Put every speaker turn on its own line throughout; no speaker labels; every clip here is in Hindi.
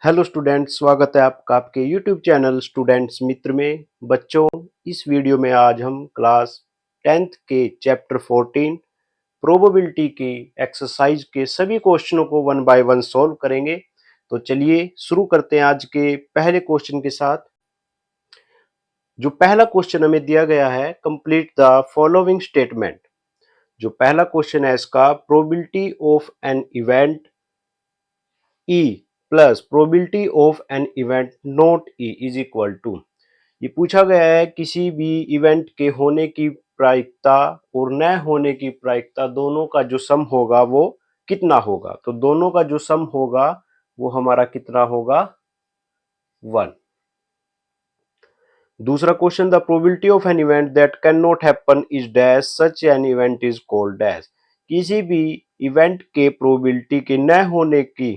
हेलो स्टूडेंट्स, स्वागत है आपका आपके यूट्यूब चैनल स्टूडेंट्स मित्र में। बच्चों, इस वीडियो में आज हम क्लास 10th के चैप्टर 14 प्रोबेबिलिटी की एक्सरसाइज के सभी क्वेश्चनों को वन बाय वन सॉल्व करेंगे। तो चलिए शुरू करते हैं आज के पहले क्वेश्चन के साथ। जो पहला क्वेश्चन हमें दिया गया है, कंप्लीट द फॉलोइंग स्टेटमेंट। जो पहला क्वेश्चन है इसका, probability of an event E plus probability of an event not E is equal to. ये पूछा गया है किसी भी इवेंट के होने की प्रायिकता और न होने की प्रायिकता दोनों का जो सम होगा वो कितना होगा। तो दोनों का जो सम होगा वो हमारा कितना होगा, 1। दूसरा question, the probability of an event that can not happen is dash such an event is called dash. किसी भी इवेंट के प्रोबेबिलिटी के न होने की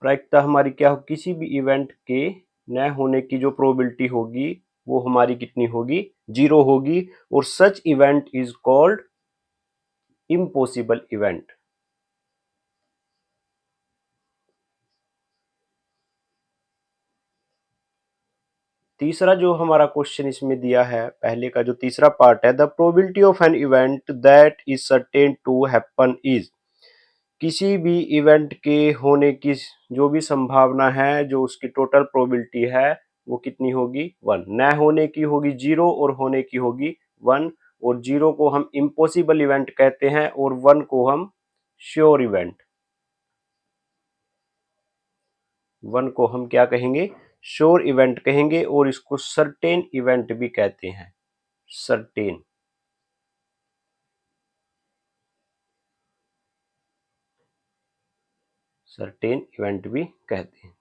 प्रायिकता हमारी क्या हो, किसी भी इवेंट के न होने की जो प्रोबेबिलिटी होगी वो हमारी कितनी होगी, 0 होगी। और सच event is called impossible event. तीसरा जो हमारा क्वेश्चन इसमें दिया है, पहले का जो तीसरा पार्ट है, the probability of an event that is certain to happen is. किसी भी इवेंट के होने की जो भी संभावना है, जो उसकी टोटल प्रोबेबिलिटी है वो कितनी होगी, 1। न होने की होगी 0 और होने की होगी 1। और 0 को हम इम्पॉसिबल इवेंट कहते हैं और 1 को हम श्योर इवेंट, 1 को हम क्या कहेंगे, श्योर इवेंट कहेंगे। और इसको सर्टेन इवेंट भी कहते हैं, सर्टेन। सर्टेन इवेंट भी कहते हैं।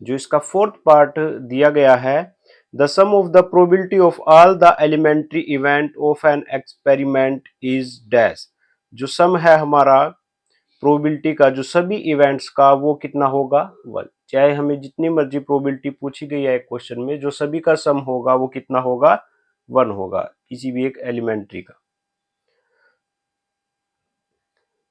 जो इसका फोर्थ पार्ट दिया गया है, the sum of the probability of all the elementary event of an experiment is dash. जो सम है हमारा प्रोबेबिलिटी का जो सभी इवेंट्स का वो कितना होगा, 1। चाहे हमें जितनी मर्जी प्रोबेबिलिटी पूछी गई है क्वेश्चन में, जो सभी का सम होगा वो कितना होगा, 1 होगा, किसी भी एक एलिमेंट्री का।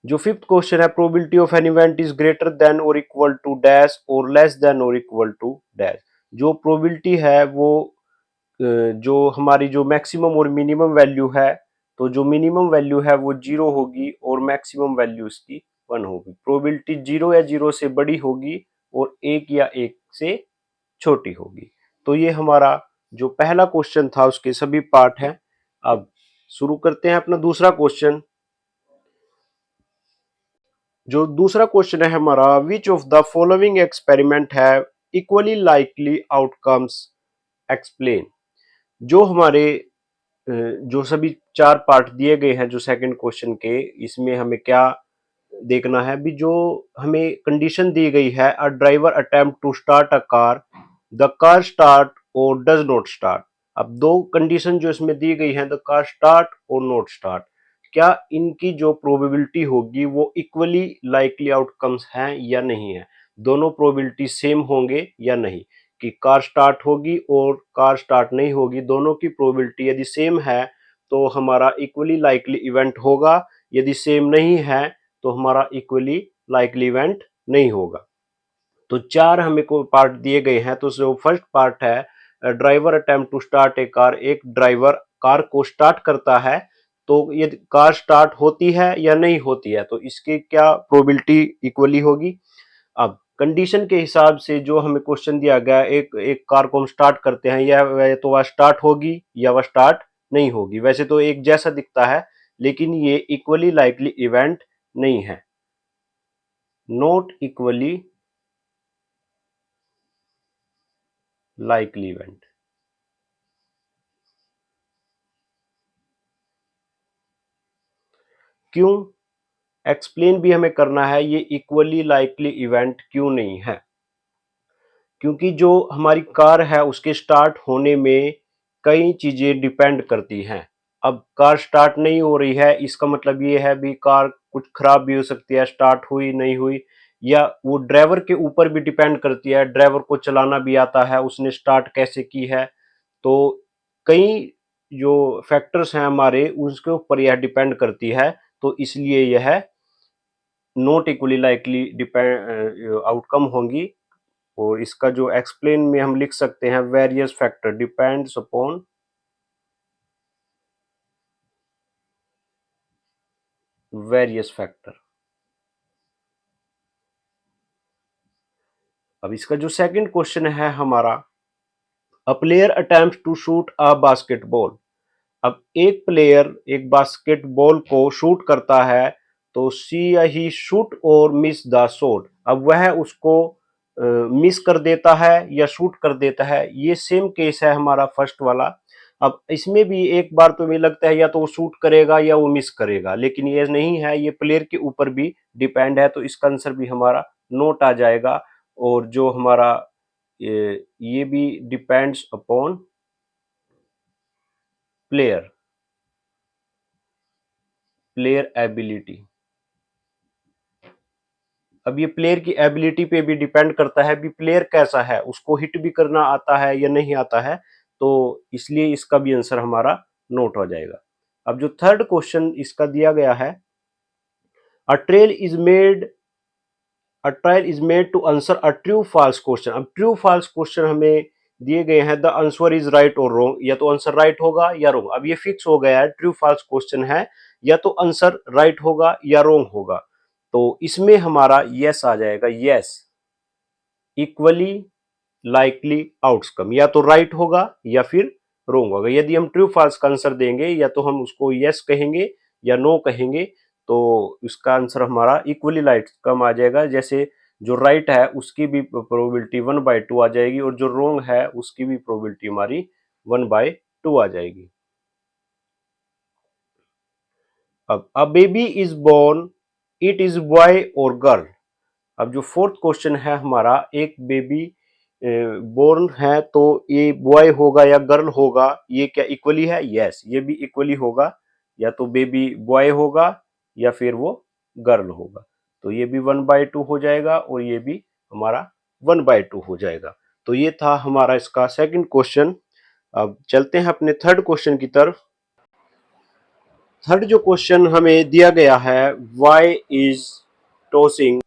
जो फिफ्थ क्वेश्चन है, probability of an event is greater than और इक्वल टू डैश और लेस देन और इक्वल टू डैश। जो प्रोबेबिलिटी है वो जो हमारी जो मैक्सिमम और मिनिमम वैल्यू है, तो जो मिनिमम वैल्यू है वो 0 होगी और मैक्सिमम वैल्यू इसकी 1 होगी। प्रोबेबिलिटी 0 या 0 से बड़ी होगी और 1 या 1 से छोटी होगी। तो ये हमारा जो पहला क्वेश्चन था उसके सभी पार्ट हैं। अब शुरू करते हैं अपना दूसरा क्वेश्चन। जो दूसरा क्वेश्चन है हमारा, विच of the following experiment have equally likely outcomes explain. जो हमारे जो सभी चार पार्ट दिए गए हैं जो सेकंड क्वेश्चन के, इसमें हमें क्या देखना है भी। जो हमें कंडीशन दी गई है, a driver attempt to start a car, the car start or does not start. अब दो कंडीशन जो इसमें दी गई है, the car start or not start, क्या इनकी जो प्रोबेबिलिटी होगी वो इक्वली लाइकली आउटकम्स हैं या नहीं है। दोनों प्रोबेबिलिटी सेम होंगे या नहीं, कि कार स्टार्ट होगी और कार स्टार्ट नहीं होगी, दोनों की प्रोबेबिलिटी यदि सेम है तो हमारा इक्वली लाइकली इवेंट होगा। यदि सेम नहीं है तो हमारा इक्वली लाइकली इवेंट नहीं होगा। तो चार हमें को पार्ट दिए गए हैं। तो जो फर्स्ट पार्ट है, driver attempt to start a car, एक ड्राइवर कार को स्टार्ट करता है, तो ये कार स्टार्ट होती है या नहीं होती है, तो इसकी क्या प्रोबेबिलिटी इक्वली होगी। अब कंडीशन के हिसाब से जो हमें क्वेश्चन दिया गया, एक एक कार को हम स्टार्ट करते हैं, या तो वह स्टार्ट होगी या वह स्टार्ट नहीं होगी। वैसे तो एक जैसा दिखता है, लेकिन ये इक्वली लाइकली इवेंट नहीं है, नॉट इक्वली लाइकली इवेंट। क्यों, एक्सप्लेन भी हमें करना है ये इक्वली लाइकली इवेंट क्यों नहीं है। क्योंकि जो हमारी कार है उसके स्टार्ट होने में कई चीजें डिपेंड करती हैं। अब कार स्टार्ट नहीं हो रही है, इसका मतलब ये है भी कार कुछ खराब भी हो सकती है, स्टार्ट हुई नहीं हुई, या वो ड्राइवर के ऊपर भी डिपेंड करती है, ड्राइवर को चलाना भी आता है, उसने स्टार्ट कैसे की है। तो कई जो फैक्टर्स हैं हमारे, उसके ऊपर यह डिपेंड करती है। तो इसलिए यह not equally likely depend outcome होंगी, और इसका जो एक्सप्लेन में हम लिख सकते हैं various factor depends upon various factor. अब इसका जो सेकंड क्वेश्चन है हमारा, a player attempt to shoot a basketball. अब एक प्लेयर एक बास्केटबॉल को शूट करता है, तो सी ही शूट और मिस द शॉट। अब वह उसको मिस कर देता है या शूट कर देता है। ये सेम केस है हमारा फर्स्ट वाला। अब इसमें भी एक बार तो मुझे लगता है या तो वो शूट करेगा या वो मिस करेगा, लेकिन ये नहीं है, ये प्लेयर के ऊपर भी डिपेंड है, तो इसका आंसर भी हमारा नोट आ जाएगा। और जो हमारा ये भी depends upon player player ability. अब ये प्लेयर की एबिलिटी पे भी डिपेंड करता है भी प्लेयर कैसा है, उसको हिट भी करना आता है या नहीं आता है, तो इसलिए इसका भी आंसर हमारा नोट हो जाएगा। अब जो थर्ड क्वेश्चन इसका दिया गया है, a trail is made a trial is made to answer a true false question. अब ट्रू फॉल्स क्वेश्चन हमें दिए गए हैं, the answer is right or wrong, या तो आंसर राइट होगा या रॉन्ग। अब ये फिक्स हो गया है, ट्रू फॉल्स क्वेश्चन है, या तो आंसर राइट होगा या रॉन्ग होगा। तो इसमें हमारा यस आ जाएगा, यस इक्वली लाइकली आउटकम, या तो राइट होगा या फिर रोंग होगा। यदि हम ट्रू फॉल्स का आंसर देंगे, या तो हम उसको यस कहेंगे या नो कहेंगे, तो इसका आंसर हमारा इक्वली आउटकम आ जाएगा। जैसे जो राइट है उसकी भी प्रोबेबिलिटी 1/2 आ जाएगी, और जो रोंग है उसकी भी प्रोबेबिलिटी हमारी 1/2 आ जाएगी। अब a baby is born, it is boy or girl. अब जो फोर्थ क्वेश्चन है हमारा, एक बेबी बोर्न है, तो ये बॉय होगा या गर्ल होगा, ये क्या इक्वली है? यस, ये भी इक्वली होगा, या तो बेबी बॉय होगा या फिर वो गर्ल होगा। तो ये भी 1/2 हो जाएगा और ये भी हमारा 1/2 हो जाएगा। तो ये था हमारा इसका सेकंड क्वेश्चन। अब चलते हैं अपने थर्ड क्वेश्चन की तरफ। थर्ड जो क्वेश्चन हमें दिया गया है, व्हाई इज टॉसिंग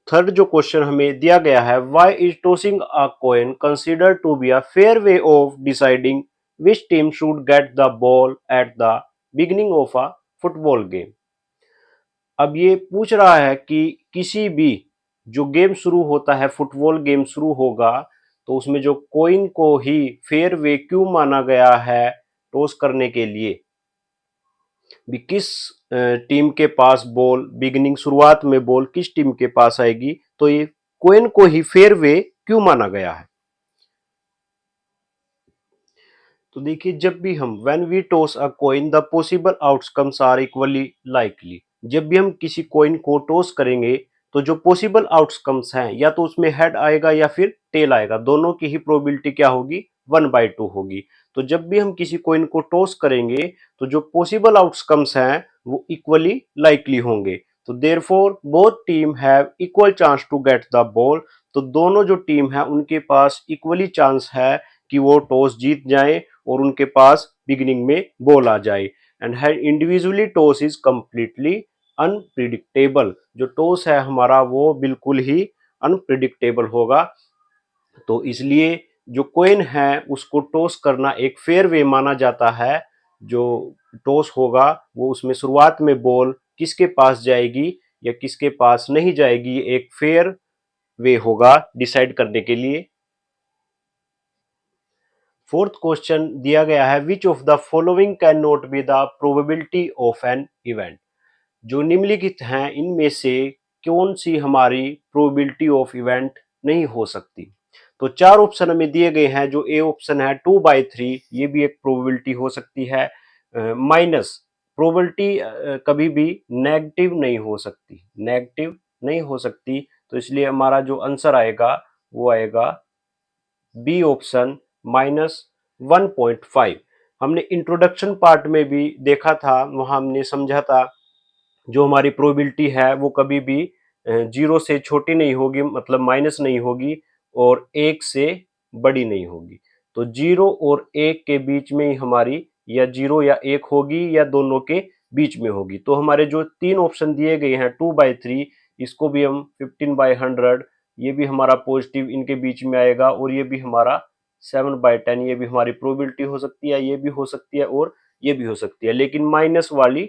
थर्ड जो क्वेश्चन हमें दिया गया है, why is tossing a coin consider to be a fair way of deciding which team should get the ball at the beginning of a football game. अब ये पूछ रहा है कि किसी भी जो गेम शुरू होता है, फुटबॉल गेम शुरू होगा, तो उसमें जो कॉइन को ही फेयर वे क्यों माना गया है टॉस करने के लिए। भी किस टीम के पास बॉल बिगिनिंग शुरुआत में बॉल किस टीम के पास आएगी, तो ये कोइन को ही फेयर वे क्यों माना गया है। तो देखिए, जब भी हम when we toss a coin the possible outcomes are equally likely. जब भी हम किसी कॉइन को टॉस करेंगे, तो जो पॉसिबल आउटकम्स हैं, या तो उसमें हेड आएगा या फिर टेल आएगा, दोनों की ही प्रोबेबिलिटी क्या होगी? 1/2 होगी। तो जब भी हम किसी कॉइन को टॉस करेंगे, तो जो पॉसिबल आउटकम्स हैं वो इक्वली लाइकली होंगे। तो therefore both team have equal chance to get the ball. तो दोनों जो टीम है उनके पास इक्वली चांस है कि वो टॉस जीत जाए और उनके पास बिगिनिंग में बॉल आ जाए। And individually toss is completely unpredictable. जो टॉस है हमारा वो बिल्कुल ही अनप्रिडिक्टेबल होगा। तो इसलिए जो कॉइन है उसको टॉस करना एक फेयर वे माना जाता है। जो टॉस होगा वो उसमें शुरुआत में बॉल किसके पास जाएगी या किसके पास नहीं जाएगी, एक फेयर वे होगा डिसाइड करने के लिए। फोर्थ क्वेश्चन दिया गया है, which of the following can not be the probability of an event. जो निम्नलिखित हैं इनमें से कौन सी हमारी प्रोबेबिलिटी ऑफ इवेंट नहीं हो सकती। तो चार ऑप्शन हमें दिए गए हैं। जो ए ऑप्शन है 2/3, ये भी एक प्रोबेबिलिटी हो सकती है। माइनस प्रोबेबिलिटी कभी भी नेगेटिव नहीं हो सकती, नेगेटिव नहीं हो सकती। तो इसलिए हमारा जो आंसर आएगा वो आएगा बी ऑप्शन -1.5। हमने इंट्रोडक्शन पार्ट में भी देखा था, वहां हमने समझा था जो हमारी प्रोबेबिलिटी है वो कभी भी 0 से छोटी नहीं होगी, मतलब माइनस नहीं होगी, और 1 से बड़ी नहीं होगी। तो 0 और 1 के बीच में ही हमारी या 0 या 1 होगी या दोनों के बीच में होगी। तो हमारे जो तीन ऑप्शन दिए गए हैं 2/3, इसको भी हम 15/100 ये भी हमारा पॉजिटिव इनके बीच में आएगा, और ये भी हमारा 7/10, ये भी हमारी प्रोबेबिलिटी हो सकती है, ये भी हो सकती है और ये भी हो सकती है, लेकिन माइनस वाली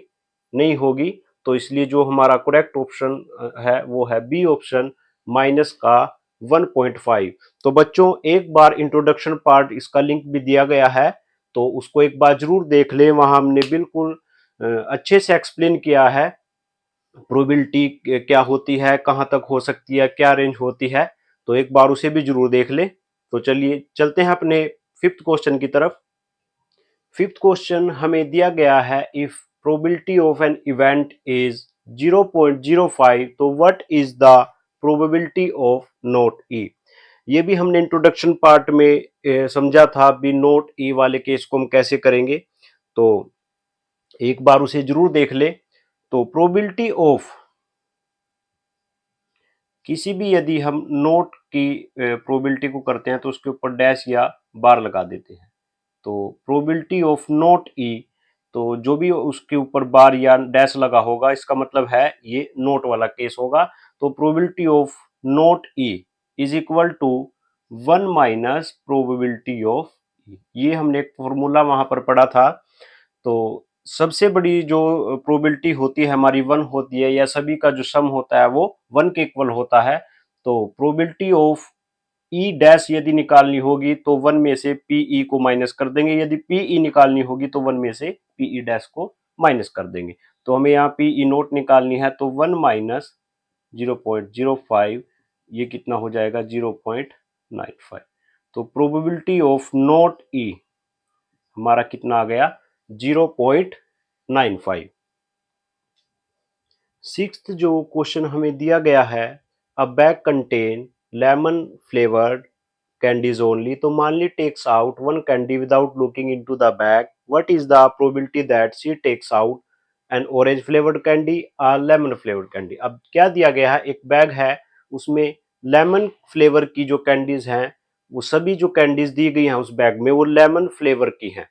नहीं होगी। तो इसलिए जो हमारा करेक्ट ऑप्शन है वो है बी ऑप्शन, माइनस का 1.5। तो बच्चों एक बार इंट्रोडक्शन पार्ट इसका लिंक भी दिया गया है, तो उसको एक बार जरूर देख लें। वहां हमने बिल्कुल अच्छे से एक्सप्लेन किया है प्रोबेबिलिटी क्या होती है, कहां तक हो सकती है, क्या रेंज होती है। तो एक बार उसे भी जरूर देख लें। तो चलिए चलते हैं अपने फिफ्थ क्वेश्चन की तरफ। फिफ्थ क्वेश्चन हमें दिया गया है, if probability of an event is 0.05, तो what is the probability of not E. ये भी हमने इंट्रोडक्शन पार्ट में समझा था भी नोट ई वाले केस को हम कैसे करेंगे। तो एक बार उसे जरूर देख ले। तो प्रोबेबिलिटी ऑफ किसी भी, यदि हम नोट की प्रोबेबिलिटी को करते हैं तो उसके ऊपर डैश या बार लगा देते हैं। तो प्रोबेबिलिटी ऑफ नोट ई, तो जो भी उसके ऊपर बार या डैश लगा होगा इसका मतलब है ये नोट वाला केस होगा। तो probability of not E is equal to 1 minus probability of E. ये हमने एक फॉर्मूला वहां पर पढ़ा था। तो सबसे बड़ी जो प्रोबेबिलिटी होती है हमारी 1 होती है, या सभी का जो सम होता है वो 1 के इक्वल होता है। तो प्रोबेबिलिटी ऑफ ई डैश यदि निकालनी होगी तो 1 में से पीई को माइनस कर देंगे, यदि पीई निकालनी होगी तो 1 में से पीई डैश को माइनस कर देंगे। तो हमें यहाँ पीई नोट निकालनी है, तो 1 माइनस 0.05, ये कितना हो जाएगा 0.95। तो प्रोबेबिलिटी ऑफ नोट ई हमारा कितना आ गया 0.95। सिक्स्थ जो क्वेश्चन हमें दिया गया है, a bag contain lemon flavoured candies only, तो Malini takes out one candy without looking into the bag, what is the probability that she takes out an orange flavoured candy और लेमन फ्लेवर्ड कैंडी। अब क्या दिया गया है, एक बैग है उसमें लेमन फ्लेवर की जो कैंडीज हैं, वो सभी जो कैंडीज दी गई हैं उस बैग में वो लेमन फ्लेवर की हैं।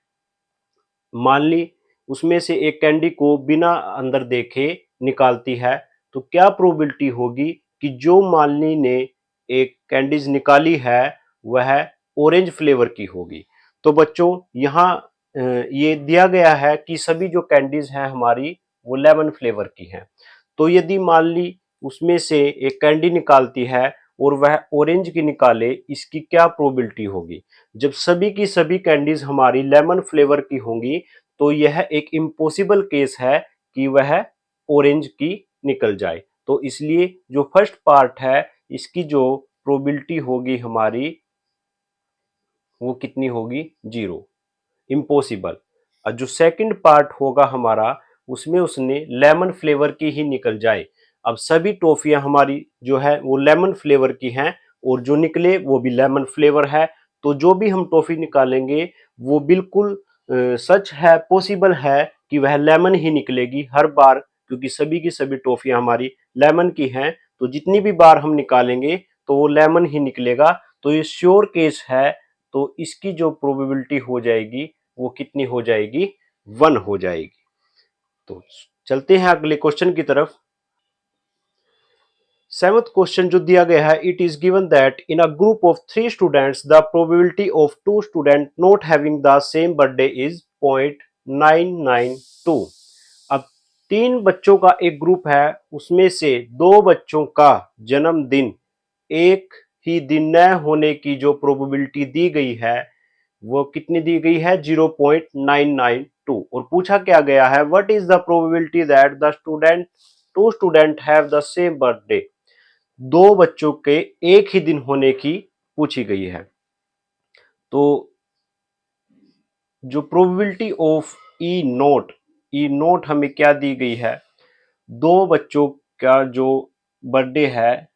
मान ली उसमें से एक कैंडी को बिना अंदर देखे निकालती है, तो क्या प्रोबेबिलिटी होगी कि जो मालिनी ने एक कैंडीज निकाली है वह ऑरेंज फ्लेवर की होगी। तो बच्चों यहाँ ये दिया गया है कि सभी जो कैंडीज हैं हमारी वो लेमन फ्लेवर की हैं। तो यदि मान ली उसमें से एक कैंडी निकालती है और वह ऑरेंज की निकाले, इसकी क्या प्रोबेबिलिटी होगी। जब सभी की सभी कैंडीज हमारी लेमन फ्लेवर की होंगी तो यह एक इम्पॉसिबल केस है कि वह ऑरेंज की निकल जाए। तो इसलिए जो फर्स्ट पार्ट है इसकी जो प्रोबेबिलिटी होगी हमारी वो कितनी होगी 0, इम्पॉसिबल। और जो सेकंड पार्ट होगा हमारा उसमें उसने लेमन फ्लेवर की ही निकल जाए। अब सभी टॉफियां हमारी जो है वो लेमन फ्लेवर की हैं और जो निकले वो भी लेमन फ्लेवर है। तो जो भी हम टॉफी निकालेंगे वो बिल्कुल सच है, पॉसिबल है कि वह लेमन ही निकलेगी हर बार, क्योंकि सभी की सभी टॉफियां हमारी लेमन की हैं। तो जितनी भी बार हम निकालेंगे तो वो लेमन ही निकलेगा। तो ये श्योर केस है। तो इसकी जो प्रोबेबिलिटी हो जाएगी वो कितनी हो जाएगी 1 हो जाएगी। तो चलते हैं अगले क्वेश्चन की तरफ। सेवंथ क्वेश्चन जो दिया गया है, it is given that in a group of 3 students the probability of 2 student not having the same birthday is 0.992। अब 3 बच्चों का एक ग्रुप है, उसमें से 2 बच्चों का जन्मदिन एक ही दिन न होने की जो प्रोबेबिलिटी दी गई है वो कितनी दी गई है 0.992। और पूछा क्या गया है, what is the probability that the student 2 student have the same birthday. 2 बच्चों के एक ही दिन होने की पूछी गई है। तो जो प्रोबेबिलिटी ऑफ ई नोट हमें क्या दी गई है, 2 बच्चों का जो बर्थडे है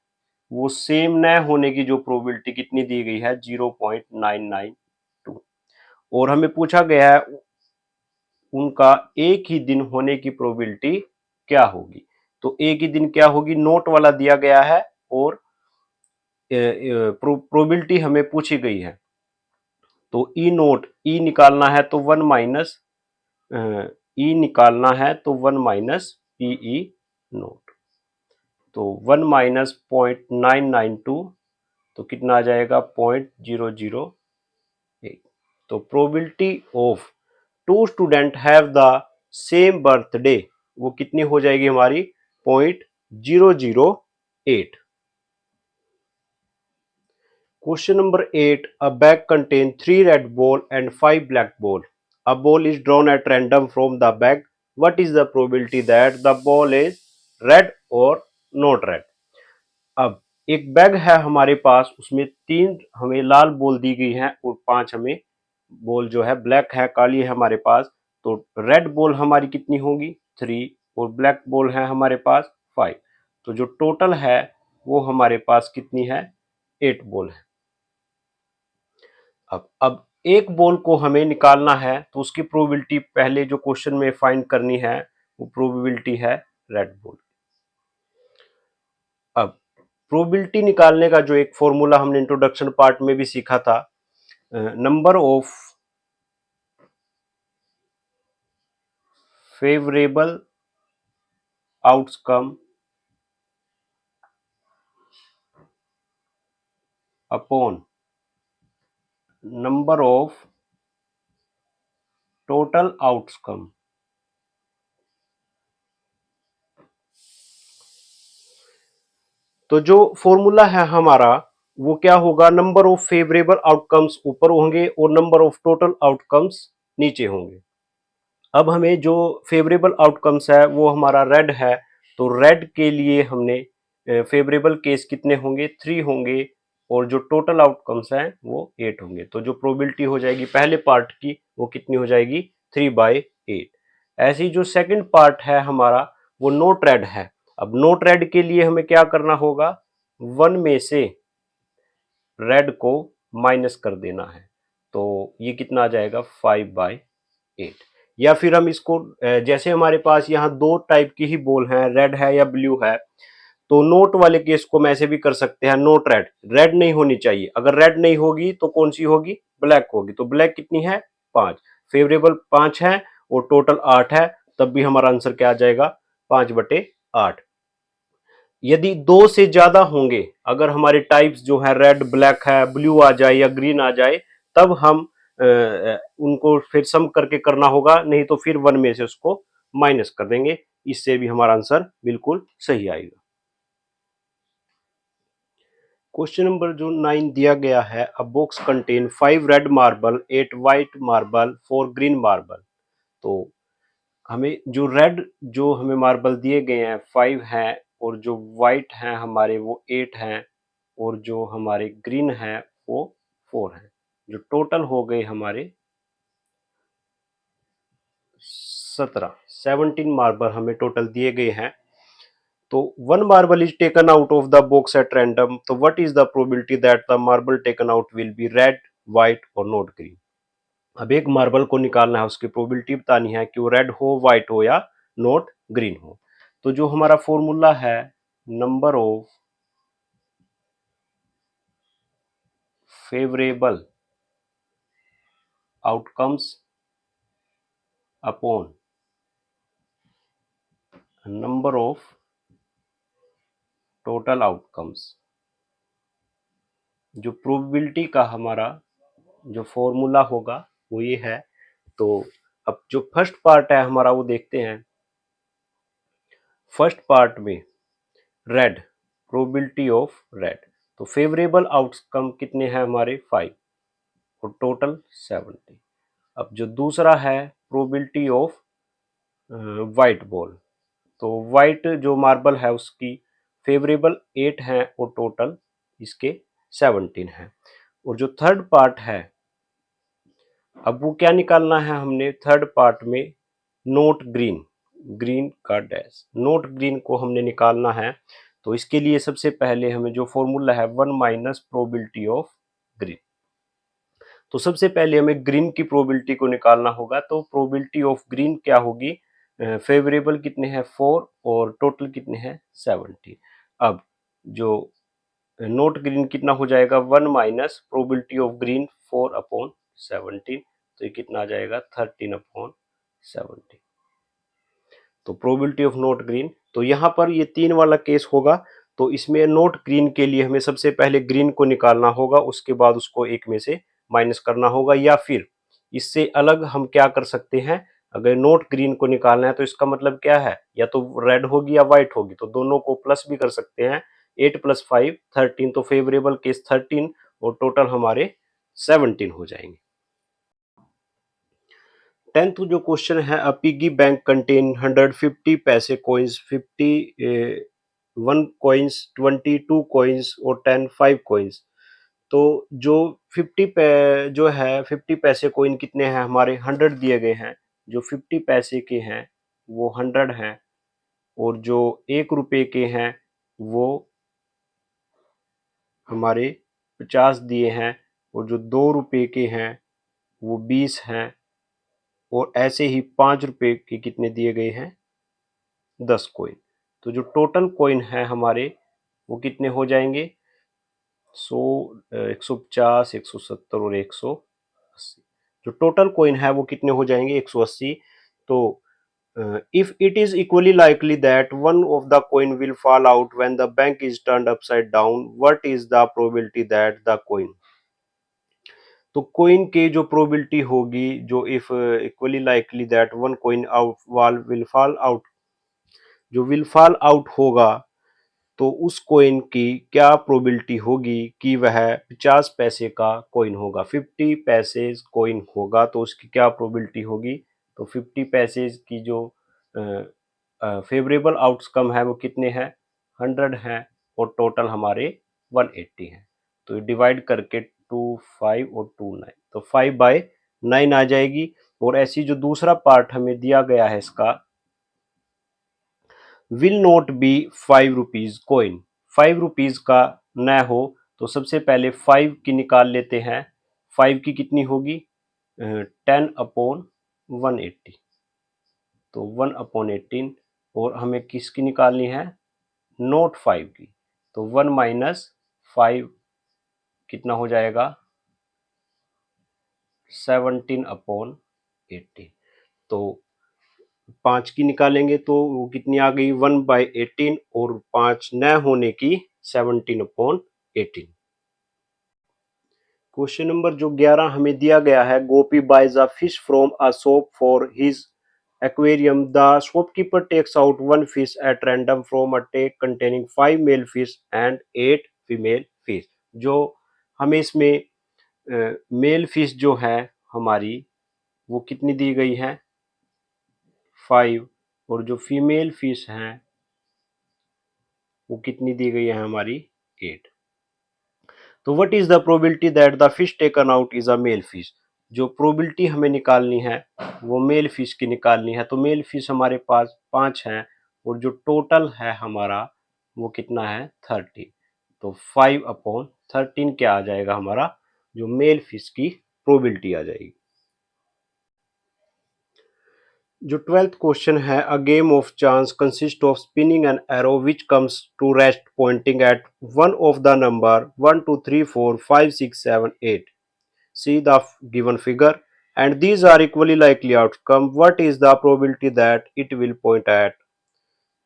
वो सेम न होने की जो प्रोबेबिलिटी कितनी दी गई है 0.992। और हमें पूछा गया है उनका एक ही दिन होने की प्रोबेबिलिटी क्या होगी। तो एक ही दिन क्या होगी, नोट वाला दिया गया है और प्रोबेबिलिटी हमें पूछी गई है। तो ई निकालना है तो 1 माइनस ई निकालना है तो 1 माइनस पीई नोट। तो 1 माइनस 0.992 तो कितना आ जाएगा 0.008। तो probability of two student have the same birthday वो कितनी हो जाएगी हमारी 0.008। Question number 8. A bag contains 3 red ball and 5 black ball. A ball is drawn at random from the bag. What is the probability that the ball is red or not red? अब एक बैग है हमारे पास, उसमें 3 हमें लाल बॉल दी गई है और 5 हमें बॉल जो है ब्लैक है, काली है हमारे पास। तो रेड बॉल हमारी कितनी होगी 3 और ब्लैक बॉल है हमारे पास 5। तो जो टोटल है वो हमारे पास कितनी है 8 बॉल है। अब एक बॉल को हमें निकालना है तो उसकी प्रोबेबिलिटी पहले जो क्वेश्चन में फाइंड करनी है वो प्रोबेबिलिटी है रेड बॉल। अब प्रोबेबिलिटी निकालने का जो एक फॉर्मूला हमने इंट्रोडक्शन पार्ट में भी सीखा था, number of favourable outcome upon number of total outcome. तो जो फॉर्मूला है हमारा वो क्या होगा, नंबर ऑफ फेवरेबल आउटकम्स ऊपर होंगे और नंबर ऑफ टोटल आउटकम्स नीचे होंगे। अब हमें जो फेवरेबल आउटकम्स है वो हमारा रेड है, तो रेड के लिए हमने फेवरेबल केस कितने होंगे 3 होंगे और जो टोटल आउटकम्स हैं वो 8 होंगे। तो जो प्रोबेबिलिटी हो जाएगी पहले पार्ट की वो कितनी हो जाएगी 3/8। ऐसे ही जो सेकंड पार्ट है हमारा वो नोट रेड है। अब नोट रेड के लिए हमें क्या करना होगा, 1 में से रेड को माइनस कर देना है। तो ये कितना आ जाएगा 5/8। या फिर हम इसको जैसे हमारे पास यहाँ 2 टाइप की ही बॉल हैं, रेड है या ब्लू है, तो नोट वाले केस को हम ऐसे भी कर सकते हैं, नोट रेड, रेड नहीं होनी चाहिए। अगर रेड नहीं होगी तो कौन सी होगी, ब्लैक होगी। तो ब्लैक कितनी है 5, फेवरेबल 5 है और टोटल 8 है, तब भी हमारा आंसर क्या आ जाएगा 5/8। यदि 2 से ज्यादा होंगे, अगर हमारे टाइप्स जो है रेड ब्लैक है, ब्लू आ जाए या ग्रीन आ जाए, तब हम उनको फिर सम करके करना होगा, नहीं तो फिर 1 में से उसको माइनस कर देंगे। इससे भी हमारा आंसर बिल्कुल सही आएगा। क्वेश्चन नंबर जो 9 दिया गया है, अ box contain 5 red marble 8 white marble 4 green marble. तो हमें जो रेड जो हमें मार्बल दिए गए हैं 5 हैं और जो व्हाइट हैं हमारे वो 8 हैं और जो हमारे ग्रीन हैं वो 4 हैं। जो टोटल हो गए हमारे 17 मार्बल हमें टोटल दिए गए हैं। तो 1 marble is taken out of the box at random, तो what is the probability that the marble taken out will be red white और नॉट ग्रीन। अब एक मार्बल को निकालना है, उसकी प्रोबेबिलिटी बतानी है कि वो रेड हो व्हाइट हो या नॉट ग्रीन हो। तो जो हमारा फॉर्मूला है, number of favourable outcomes upon number of total outcomes. जो प्रोबेबिलिटी का हमारा जो फॉर्मूला होगा वो ये है। तो अब जो फर्स्ट पार्ट है हमारा वो देखते हैं। फर्स्ट पार्ट में रेड, प्रोबेबिलिटी ऑफ रेड, तो फेवरेबल आउटकम कितने हैं हमारे 5 और टोटल 70। अब जो दूसरा है प्रोबेबिलिटी ऑफ वाइट बॉल, तो वाइट जो मार्बल है उसकी फेवरेबल 8 हैं और टोटल इसके 17 हैं। और जो थर्ड पार्ट है, अब वो क्या निकालना है हमने थर्ड पार्ट में, नोट ग्रीन, ग्रीन का डैश, नोट ग्रीन को हमने निकालना है। तो इसके लिए सबसे पहले हमें जो फॉर्मूला है 1 माइनस प्रोबेबिलिटी ऑफ ग्रीन। तो सबसे पहले हमें ग्रीन की प्रोबेबिलिटी को निकालना होगा। तो प्रोबेबिलिटी ऑफ ग्रीन क्या होगी, फेवरेबल कितने हैं 4 और टोटल कितने हैं 70। अब जो नोट ग्रीन कितना हो जाएगा 1 माइनस प्रोबेबिलिटी ऑफ ग्रीन 4/17, तो ये कितना आ जाएगा 13/17। तो प्रोबेबिलिटी ऑफ नॉट ग्रीन, तो यहाँ पर ये 3 वाला केस होगा। तो इसमें नॉट ग्रीन के लिए हमें सबसे पहले ग्रीन को निकालना होगा, उसके बाद उसको एक में से माइनस करना होगा, या फिर इससे अलग हम क्या कर सकते हैं, अगर नॉट ग्रीन को निकालना है तो इसका मतलब क्या है, या तो रेड होगी या व्हाइट होगी, तो दोनों को प्लस भी कर सकते हैं। 8 + 5 13, तो फेवरेबल केस 13 और टोटल हमारे 17 हो जाएंगे। 10th जो क्वेश्चन है, अ पिग्गी बैंक कंटेन 150 पैसे कॉइन्स, 50 1 कॉइन्स, 22 कॉइन्स और 10 5 कॉइन्स। तो जो 50 पैसे कॉइन कितने हैं हमारे, 100 दिए गए हैं। जो 50 पैसे के हैं वो 100 हैं, और जो 1 रुपए के हैं वो हमारे 50 दिए हैं, और जो 2 रुपए के हैं वो 20 हैं, और ऐसे ही 5 रुपए के कितने दिए गए हैं, 10 कॉइन। तो जो टोटल कॉइन है हमारे वो कितने हो जाएंगे, 100 150 170 और 180। जो टोटल कॉइन है वो कितने हो जाएंगे, 180। तो if it is equally likely that one of the coin will fall out when the bank is turned upside down, what is the probability that the coin, तो कोइन के जो प्रोबेबिलिटी होगी, जो if equally likely that one coin out वाल विल फॉल आउट, जो विल फॉल आउट होगा, तो उस कॉइन की क्या प्रोबेबिलिटी होगी कि वह 50 पैसे का कॉइन होगा। 50 पैसे कॉइन होगा तो उसकी क्या प्रोबेबिलिटी होगी, तो 50 पैसे की जो फेवरेबल आउटकम है वो कितने हैं, 100 हैं, और टोटल हमारे 180 हैं। तो डिवाइड करके 2 5 और 2 9, तो 5/9 आ जाएगी। और ऐसी जो दूसरा पार्ट हमें दिया गया है इसका, will not be 5 rupees coin, 5 rupees का न हो, तो सबसे पहले 5 की निकाल लेते हैं। 5 की कितनी होगी, 10/180, तो 1/18, और हमें किसकी निकालनी है, नोट 5 की, तो 1 - 5 कितना हो जाएगा, 17/80। तो 5 की निकालेंगे तो वो कितनी आ गई, 1/18, और 5 न होने की 17/18। क्वेश्चन नंबर जो 11 हमें दिया गया है, Gopi buys a fish from a shop for his aquarium. The shopkeeper takes out one fish at random from a tank containing 5 male fish and 8 female fish. जो हमें इसमें मेल फिश जो है हमारी वो कितनी दी गई है, 5, और जो फीमेल फिश हैं वो कितनी दी गई है हमारी, 8। तो what is the probability that the fish taken out is a male fish, जो प्रोबेबिलिटी हमें निकालनी है वो मेल फिश की निकालनी है। तो मेल फिश हमारे पास 5 हैं, और जो टोटल है हमारा वो कितना है, 30। तो 5/13 क्या आ जाएगा हमारा, जो मेल फिश की प्रोबेबिलिटी आ जाएगी। जो 12th क्वेश्चन है, a game of chance consist of spinning an arrow which comes to rest pointing at one of the number 1 2 3 4 5 6 7 8, see the given figure and these are equally likely outcome, what is the probability that it will point at।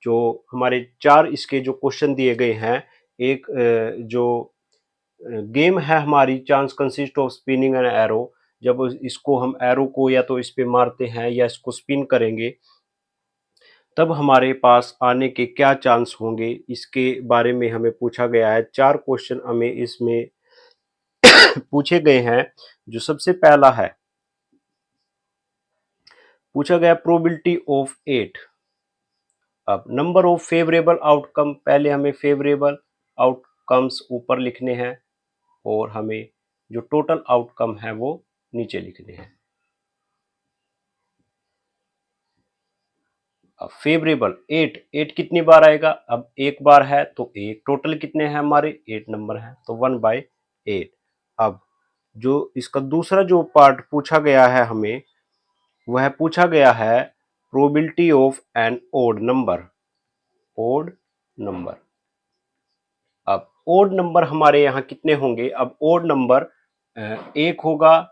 जो हमारे 4 इसके जो क्वेश्चन दिए गए हैं, एक जो गेम है हमारी chance consist of spinning an arrow, जब इसको हम एरो को या तो इस पे मारते हैं या इसको स्पिन करेंगे, तब हमारे पास आने के क्या चांस होंगे, इसके बारे में हमें पूछा गया है। 4 क्वेश्चन हमें इसमें पूछे गए हैं। जो सबसे पहला है, पूछा गया प्रोबेबिलिटी ऑफ 8। अब नंबर ऑफ फेवरेबल आउटकम, पहले हमें फेवरेबल आउटकम्स ऊपर लिखने हैं, और हमें जो टोटल आउटकम है वो नीचे लिखने हैं। अब फेवरेबल 8 कितनी बार आएगा, अब एक बार है तो एक, टोटल कितने हैं हमारे 8 नंबर हैं, तो 1/8। अब जो इसका दूसरा जो पार्ट पूछा गया है हमें, वह पूछा गया है probability of an odd number, odd number. अब ओड नंबर हमारे यहाँ कितने होंगे, अब ओड नंबर 1 होगा,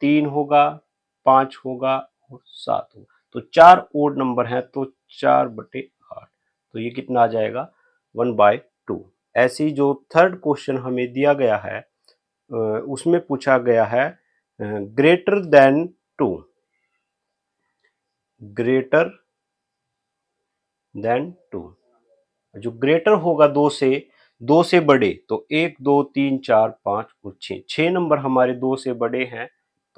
3 होगा, 5 होगा और 7 होगा। तो 4 ओड नंबर हैं, तो 4/8, तो ये कितना आ जाएगा 1/2। ऐसे ही जो थर्ड क्वेश्चन हमें दिया गया है उसमें पूछा गया है ग्रेटर देन 2, ग्रेटर देन 2, जो ग्रेटर होगा दो से बड़े, तो 1 2 3 4 5 और 6 नंबर हमारे 2 से बड़े हैं,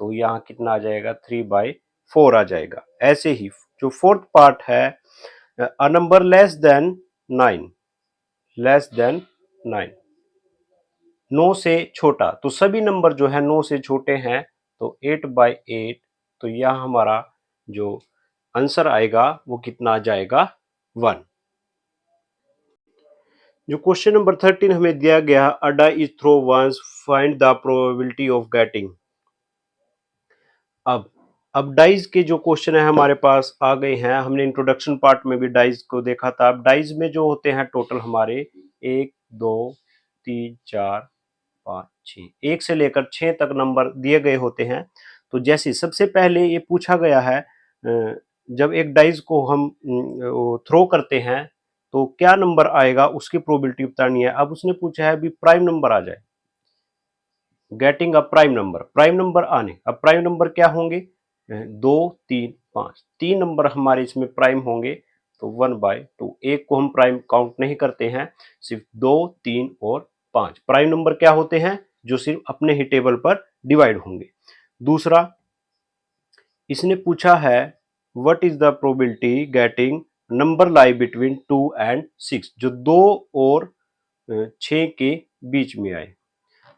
तो यहाँ कितना आ जाएगा 3/4 आ जाएगा। ऐसे ही जो फोर्थ पार्ट है a number less than 9, less than 9, 9 से छोटा, तो सभी नंबर जो है 9 से छोटे हैं, तो 8/8, तो यह हमारा जो आंसर आएगा वो कितना आ जाएगा 1। जो क्वेश्चन नंबर 13 हमें दिया गया, a die is throw once, find the probability of getting. अब डाइज के जो क्वेश्चन है हमारे पास आ गए हैं। हमने इंट्रोडक्शन पार्ट में भी डाइज को देखा था। अब डाइज में जो होते हैं टोटल हमारे 1 2 3 4 5 6, 1 से लेकर 6 तक नंबर दिए गए होते हैं। तो जैसे सबसे पहले ये पूछा गया है जब एक डाइज को हम थ्रो करते हैं तो क्या नंबर आएगा उसकी प्रोबेबिलिटी बतानी है। अब उसने पूछा है अभी प्राइम नंबर आ जाए, गेटिंग अ प्राइम नंबर आने। अब प्राइम नंबर क्या होंगे 2 3 5, 3 नंबर हमारे इसमें प्राइम होंगे, तो 1/2। एक को हम प्राइम काउंट नहीं करते हैं, सिर्फ 2 3 और 5 प्राइम नंबर क्या होते हैं जो सिर्फ अपने ही टेबल पर डिवाइड होंगे। दूसरा इसने पूछा है what is the probability getting number lie between 2 and 6, जो 2 और 6 के बीच में आए।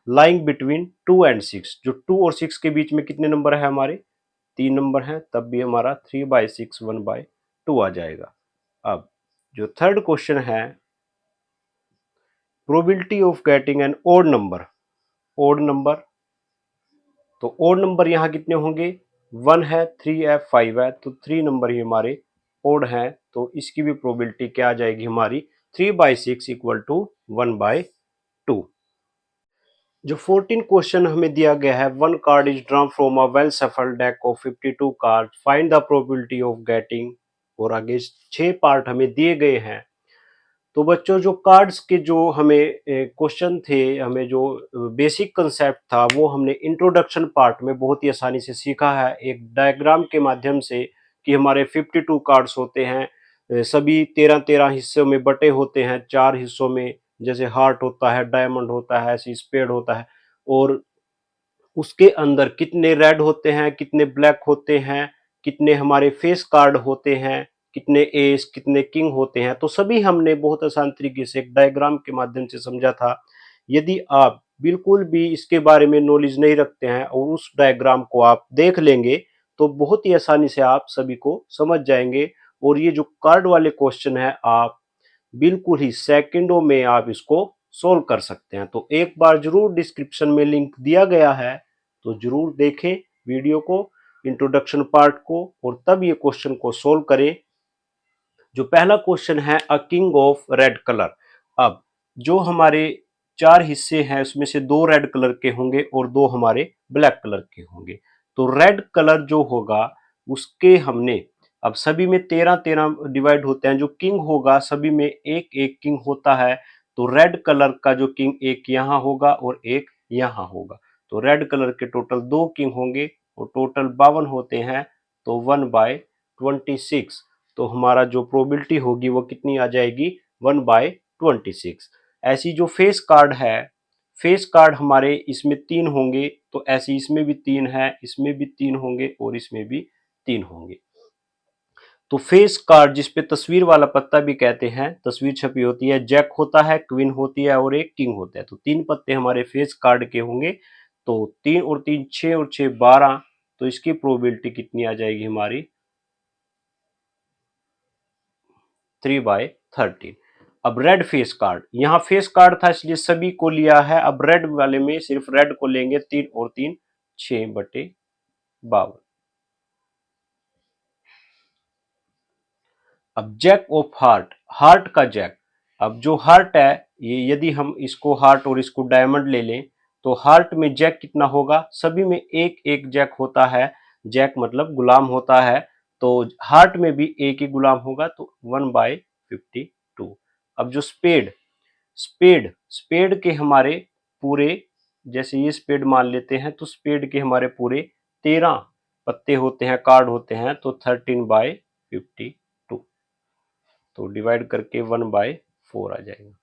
लाइंग बिटवीन 2 एंड 6, जो 2 और 6 के बीच में कितने नंबर है हमारे 3 नंबर हैं, तब भी हमारा 3/6 1/2 आ जाएगा। अब जो थर्ड क्वेश्चन है probability of getting an odd number, odd number, तो ओड नंबर यहाँ कितने होंगे 1 है 3 है 5 है, तो 3 नंबर ही हमारे ओड हैं, तो इसकी भी प्रोबेबिलिटी क्या आ जाएगी हमारी 3/6 इक्वल टू 1/2। जो 14 क्वेश्चन हमें दिया गया है, one card is drawn from a well shuffled deck of 52 card, find the probability of getting, और आगे 6 पार्ट हमें दिए गए हैं। तो बच्चों जो कार्ड्स के जो हमें क्वेश्चन थे, हमें जो बेसिक कंसेप्ट था वो हमने इंट्रोडक्शन पार्ट में बहुत ही आसानी से सीखा है, एक डायग्राम के माध्यम से कि हमारे 52 कार्ड्स होते हैं, सभी 13-13 हिस्सों में बटे होते हैं, 4 हिस्सों में, जैसे हार्ट होता है, डायमंड होता है, ऐसे स्पेड होता है, और उसके अंदर कितने रेड होते हैं, कितने ब्लैक होते हैं, कितने हमारे फेस कार्ड होते हैं, कितने एस, कितने किंग होते हैं, तो सभी हमने बहुत आसान तरीके से एक डायग्राम के माध्यम से समझा था। यदि आप बिल्कुल भी इसके बारे में नॉलेज नहीं रखते हैं और उस डायग्राम को आप देख लेंगे तो बहुत ही आसानी से आप सभी को समझ जाएंगे, और ये जो कार्ड वाले क्वेश्चन है आप बिल्कुल ही सेकंडों में आप इसको सोल्व कर सकते हैं। तो एक बार जरूर डिस्क्रिप्शन में लिंक दिया गया है, तो जरूर देखें वीडियो को, इंट्रोडक्शन पार्ट को, और तब ये क्वेश्चन को सोल्व करें। जो पहला क्वेश्चन है a king of red colour. अब जो हमारे 4 हिस्से हैं उसमें से 2 रेड कलर के होंगे और 2 हमारे ब्लैक कलर के होंगे। तो रेड कलर जो होगा उसके हमने, अब सभी में 13-13 डिवाइड होते हैं, जो किंग होगा सभी में एक एक किंग होता है, तो रेड कलर का जो किंग एक यहाँ होगा और एक यहाँ होगा, तो रेड कलर के टोटल 2 किंग होंगे और टोटल 52 होते हैं, तो 1/26, तो हमारा जो प्रोबेबिलिटी होगी वो कितनी आ जाएगी 1/26। ऐसी जो फेस कार्ड है, फेस कार्ड हमारे इसमें 3 होंगे, तो ऐसे इसमें भी 3 है, इसमें भी 3 होंगे और इसमें भी 3 होंगे। तो फेस कार्ड जिसपे तस्वीर वाला पत्ता भी कहते हैं, तस्वीर छपी होती है, जैक होता है, क्वीन होती है और एक किंग होता है, तो 3 पत्ते हमारे फेस कार्ड के होंगे, तो 3 और 3 6 और 6 12, तो इसकी प्रोबेबिलिटी कितनी आ जाएगी हमारी 3/13। अब रेड फेस कार्ड, यहाँ फेस कार्ड था इसलिए सभी को लिया है, अब रेड वाले में सिर्फ रेड को लेंगे, 3 और 3 6/52। अब जैक ऑफ हार्ट, हार्ट का जैक, अब जो हार्ट है ये यदि हम इसको हार्ट और इसको डायमंड ले लें तो हार्ट में जैक कितना होगा, सभी में एक एक जैक होता है, जैक मतलब गुलाम होता है, तो हार्ट में भी एक ही गुलाम होगा, तो 1/52। अब जो स्पेड स्पेड स्पेड के हमारे पूरे, जैसे ये स्पेड मान लेते हैं, तो स्पेड के हमारे पूरे 13 पत्ते होते हैं, कार्ड होते हैं, तो 13/52, तो डिवाइड करके 1/4 आ जाएगा।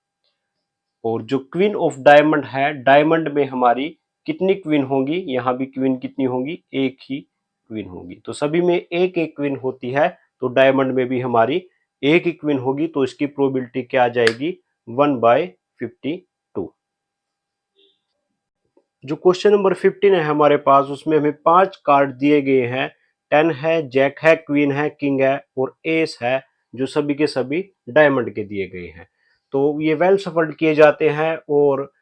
और जो क्वीन ऑफ डायमंड है, डायमंड में हमारी कितनी क्वीन होंगी, यहाँ भी क्वीन कितनी होंगी, एक ही क्वीन होगी, तो सभी में एक एक क्वीन होती है, तो डायमंड में भी हमारी एक ही क्वीन होगी, तो इसकी प्रोबेबिलिटी क्या आ जाएगी, 1/52। जो क्वेश्चन नंबर 15 है हमारे पास, उसमें हमें 5 कार्ड दिए गए हैं, 10 है, जैक है, क्वीन है, किंग है और एस है, जो सभी के सभी डायमंड के दिए गए हैं। तो ये वेल सफल्ड किए जाते हैं और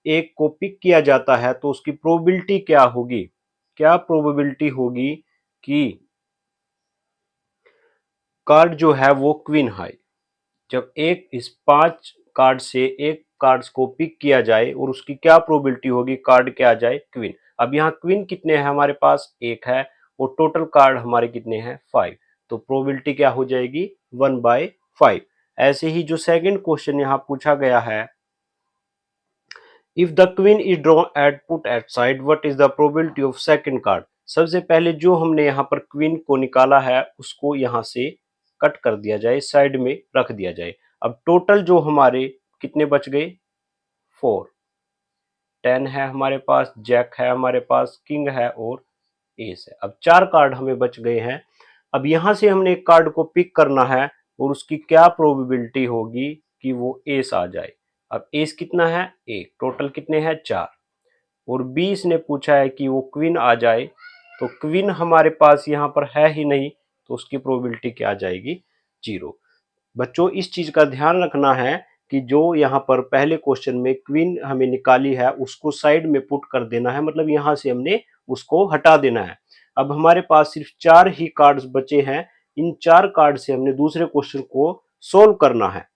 एक को पिक किया जाता है, तो उसकी प्रोबेबिलिटी क्या होगी, क्या प्रोबेबिलिटी होगी कि कार्ड जो है वो क्वीन हाई, जब एक इस 5 कार्ड से एक कार्ड्स को पिक किया जाए और उसकी क्या प्रोबेबिलिटी होगी कार्ड क्या आ जाए, क्वीन। अब यहाँ क्वीन कितने हैं हमारे पास, एक है, और टोटल कार्ड हमारे कितने हैं, 5, तो प्रोबेबिलिटी क्या हो जाएगी, 1/5। ऐसे ही जो सेकंड क्वेश्चन यहाँ पूछा गया है, if the queen is drawn at put at side, what is the probability of second card. सबसे पहले जो हमने यहाँ पर क्वीन को निकाला है, उसको यहाँ से कट कर दिया जाए, साइड में रख दिया जाए। अब टोटल जो हमारे कितने बच गए, 4, 10 है हमारे पास, जैक है हमारे पास, किंग है और एस है। अब 4 कार्ड हमें बच गए हैं। अब यहां से हमने एक कार्ड को पिक करना है और उसकी क्या प्रोबेबिलिटी होगी कि वो एस आ जाए। अब एस कितना है, एक, टोटल कितने हैं, 4, और 20 ने पूछा है कि वो क्वीन आ जाए, तो क्वीन हमारे पास यहाँ पर है ही नहीं, तो उसकी प्रोबेबिलिटी क्या आ जाएगी, 0। बच्चों इस चीज का ध्यान रखना है कि जो यहाँ पर पहले क्वेश्चन में क्वीन हमें निकाली है, उसको साइड में पुट कर देना है, मतलब यहाँ से हमने उसको हटा देना है। अब हमारे पास सिर्फ 4 ही कार्ड्स बचे हैं, इन 4 कार्ड से हमने दूसरे क्वेश्चन को सोल्व करना है।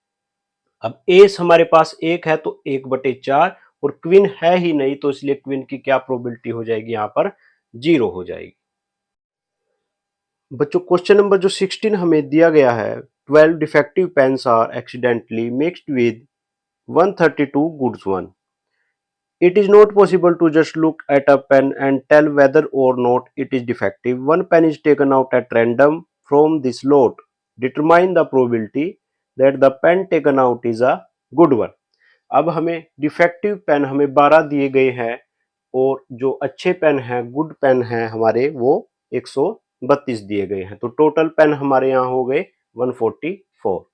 अब एस हमारे पास एक है, तो 1/4, और क्वीन है ही नहीं, तो इसलिए क्वीन की क्या प्रोबेबिलिटी हो जाएगी, यहाँ पर 0 हो जाएगी। बच्चों क्वेश्चन नंबर जो 16 हमें दिया गया है, 12 defective pens are accidentally mixed with 132 goods one. It is not possible to just look at a pen and tell whether or not it is defective. One pen is taken out at random from this lot. Determine the probability that the pen taken out is a good one. अब हमें डिफेक्टिव पेन हमें 12 दिए गए हैं और जो अच्छे पेन हैं, गुड पेन हैं हमारे, वो 132 दिए गए हैं, तो टोटल पेन हमारे यहाँ हो गए 144।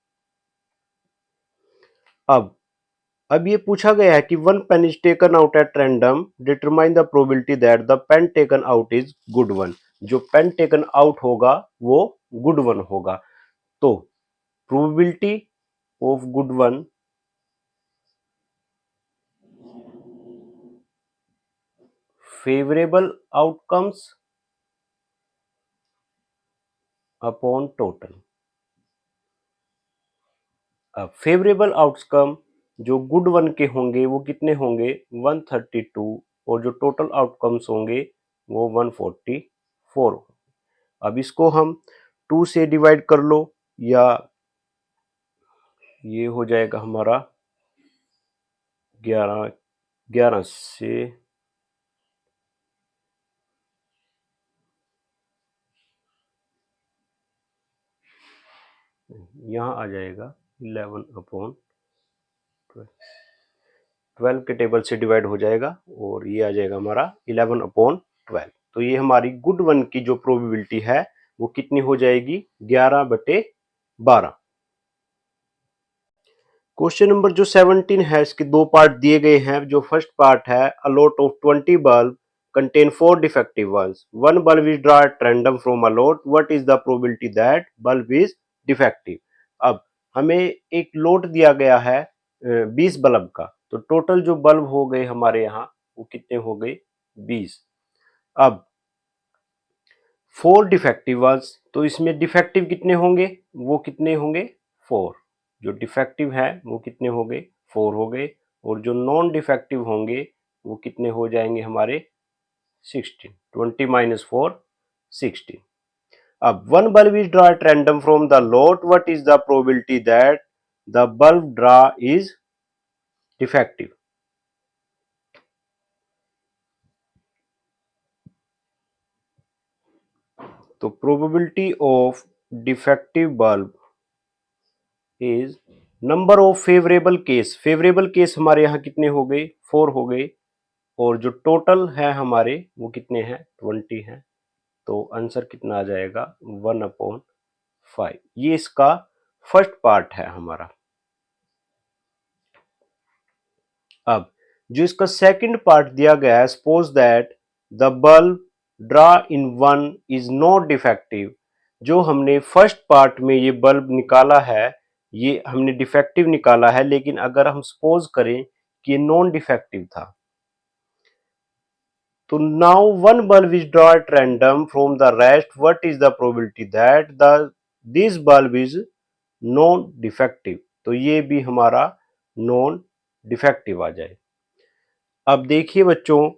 अब ये पूछा गया है कि one pen is taken out at random, determine the probability that the pen taken out is good one. जो पेन टेकन आउट होगा वो गुड वन होगा, तो probability of good one favourable outcomes upon total. अब फेवरेबल आउटकम जो गुड वन के होंगे वो कितने होंगे, 132, और जो टोटल आउटकम्स होंगे वो 144। अब इसको हम 2 से डिवाइड कर लो, या ये हो जाएगा हमारा 11, 11 से यहाँ आ जाएगा 11/12 के टेबल से डिवाइड हो जाएगा, और ये आ जाएगा हमारा 11/12। तो ये हमारी गुड वन की जो प्रोबेबिलिटी है वो कितनी हो जाएगी, 11/12। क्वेश्चन नंबर जो 17 है, इसके 2 पार्ट दिए गए हैं। जो फर्स्ट पार्ट है, a lot of 20 bulb contain 4 defective ones. One bulb is drawn at random from a lot. What is the probability that bulb is defective? अब हमें एक लोट दिया गया है 20 बल्ब का, तो टोटल जो बल्ब हो गए हमारे यहाँ वो कितने हो गए, 20। अब 4 डिफेक्टिव वंस, तो इसमें डिफेक्टिव कितने होंगे, वो कितने होंगे, 4। जो डिफेक्टिव है वो कितने हो गए, 4 हो गए, और जो नॉन डिफेक्टिव होंगे वो कितने हो जाएंगे हमारे, 16। 20 - 4 16। अब one bulb is draw at random from the lot, what is the probability that the bulb draw is defective? तो probability of defective bulb is number of favourable case. Favourable case हमारे यहाँ कितने हो गए? 4 हो गए, और जो टोटल है हमारे वो कितने हैं? 20 हैं। तो आंसर कितना आ जाएगा? 1/5। ये इसका फर्स्ट पार्ट है हमारा। अब जो इसका सेकंड पार्ट दिया गया है, suppose that the bulb draw in one is not defective. जो हमने फर्स्ट पार्ट में ये बल्ब निकाला है, ये हमने डिफेक्टिव निकाला है, लेकिन अगर हम सपोज करें कि ये नॉन डिफेक्टिव था, तो now one bulb is drawn at random from the rest, what is the probability that this bulb is non defective? तो ये भी हमारा नॉन डिफेक्टिव आ जाए। अब देखिए बच्चों,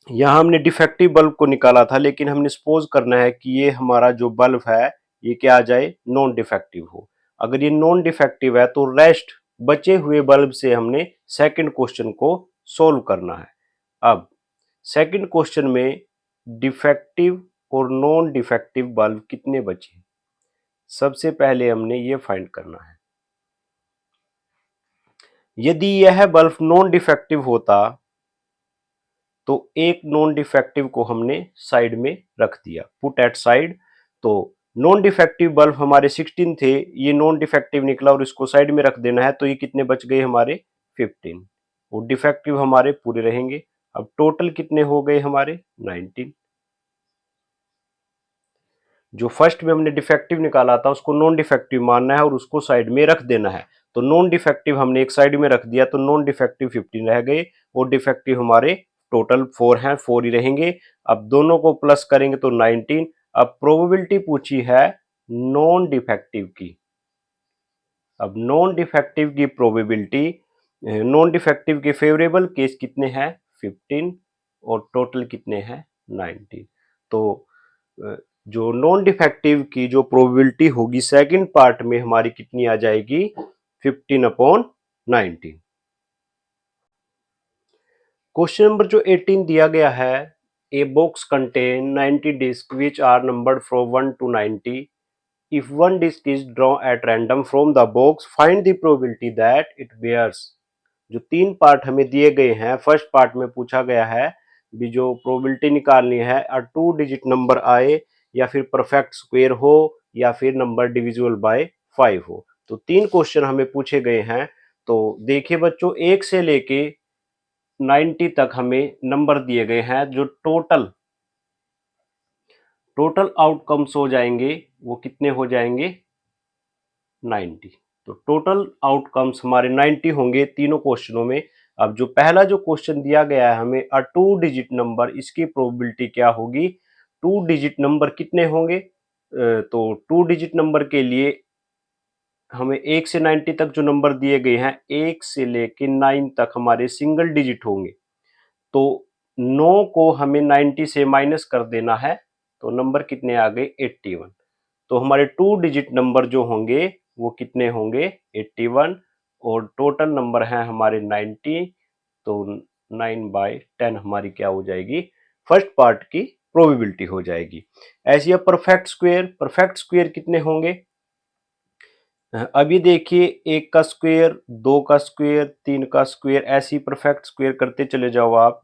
यहां हमने डिफेक्टिव बल्ब को निकाला था, लेकिन हमने सपोज करना है कि ये हमारा जो बल्ब है ये क्या आ जाए? नॉन डिफेक्टिव हो। अगर ये नॉन डिफेक्टिव है तो रेस्ट बचे हुए बल्ब से हमने सेकंड क्वेश्चन को सोल्व करना है। अब सेकंड क्वेश्चन में डिफेक्टिव और नॉन डिफेक्टिव बल्ब कितने बचे? सबसे पहले हमने ये फाइंड करना है। यदि यह बल्ब नॉन डिफेक्टिव होता तो एक नॉन डिफेक्टिव को हमने साइड में रख दिया, पुट एट साइड। तो नॉन डिफेक्टिव बल्ब हमारे 16 थे, ये नॉन डिफेक्टिव निकला और इसको साइड में रख देना है, तो ये कितने बच गए हमारे? 15। और डिफेक्टिव हमारे पूरे रहेंगे। अब टोटल कितने हो गए हमारे? 19। जो फर्स्ट में हमने डिफेक्टिव निकाला था उसको नॉन डिफेक्टिव मानना है और उसको साइड में रख देना है। तो नॉन डिफेक्टिव हमने एक साइड में रख दिया, तो नॉन डिफेक्टिव 15 रह गए और डिफेक्टिव हमारे टोटल 4 हैं, 4 ही रहेंगे। अब दोनों को प्लस करेंगे तो 19। अब प्रोबेबिलिटी पूछी है नॉन डिफेक्टिव की। अब नॉन डिफेक्टिव की प्रोबेबिलिटी, नॉन डिफेक्टिव के फेवरेबल केस कितने हैं? 15 और टोटल कितने हैं? 19। तो जो नॉन डिफेक्टिव की जो प्रोबेबिलिटी होगी सेकंड पार्ट में हमारी कितनी आ जाएगी? 15/19। क्वेश्चन नंबर जो 18 दिया गया है, a box contain 90 disc which are numbered from 1 to 90। If one disk is drawn at random from the box, find the probability that it bears। जो 3 पार्ट हमें दिए गए हैं, फर्स्ट पार्ट में पूछा गया है भी जो प्रोबेबिलिटी निकालनी है 2 डिजिट नंबर आए, या फिर परफेक्ट स्क्वायर हो, या फिर नंबर डिविजिबल बाय 5 हो। तो 3 क्वेश्चन हमें पूछे गए हैं। तो देखिए बच्चों, 1 से लेके 90 तक हमें नंबर दिए गए हैं। जो टोटल आउटकम्स हो जाएंगे वो कितने हो जाएंगे? 90। तो टोटल आउटकम्स हमारे 90 होंगे तीनों क्वेश्चनों में। अब जो पहला जो क्वेश्चन दिया गया है हमें 2 डिजिट नंबर, इसकी प्रोबेबिलिटी क्या होगी? 2 डिजिट नंबर कितने होंगे? तो 2 डिजिट नंबर के लिए हमें 1 से 90 तक जो नंबर दिए गए हैं, 1 से लेके 9 तक हमारे सिंगल डिजिट होंगे। तो 9 को हमें 90 से माइनस कर देना है, तो नंबर कितने आ गए? 81। तो हमारे 2 डिजिट नंबर जो होंगे वो कितने होंगे? 81। और टोटल नंबर हैं हमारे 90। तो 9/10 हमारी क्या हो जाएगी? फर्स्ट पार्ट की प्रोबेबिलिटी हो जाएगी। ऐसी अब परफेक्ट स्क्वायर कितने होंगे? अभी देखिए, 1 का स्क्वायर, 2 का स्क्वायर, 3 का स्क्वायर, ऐसी परफेक्ट स्क्वायर करते चले जाओ आप।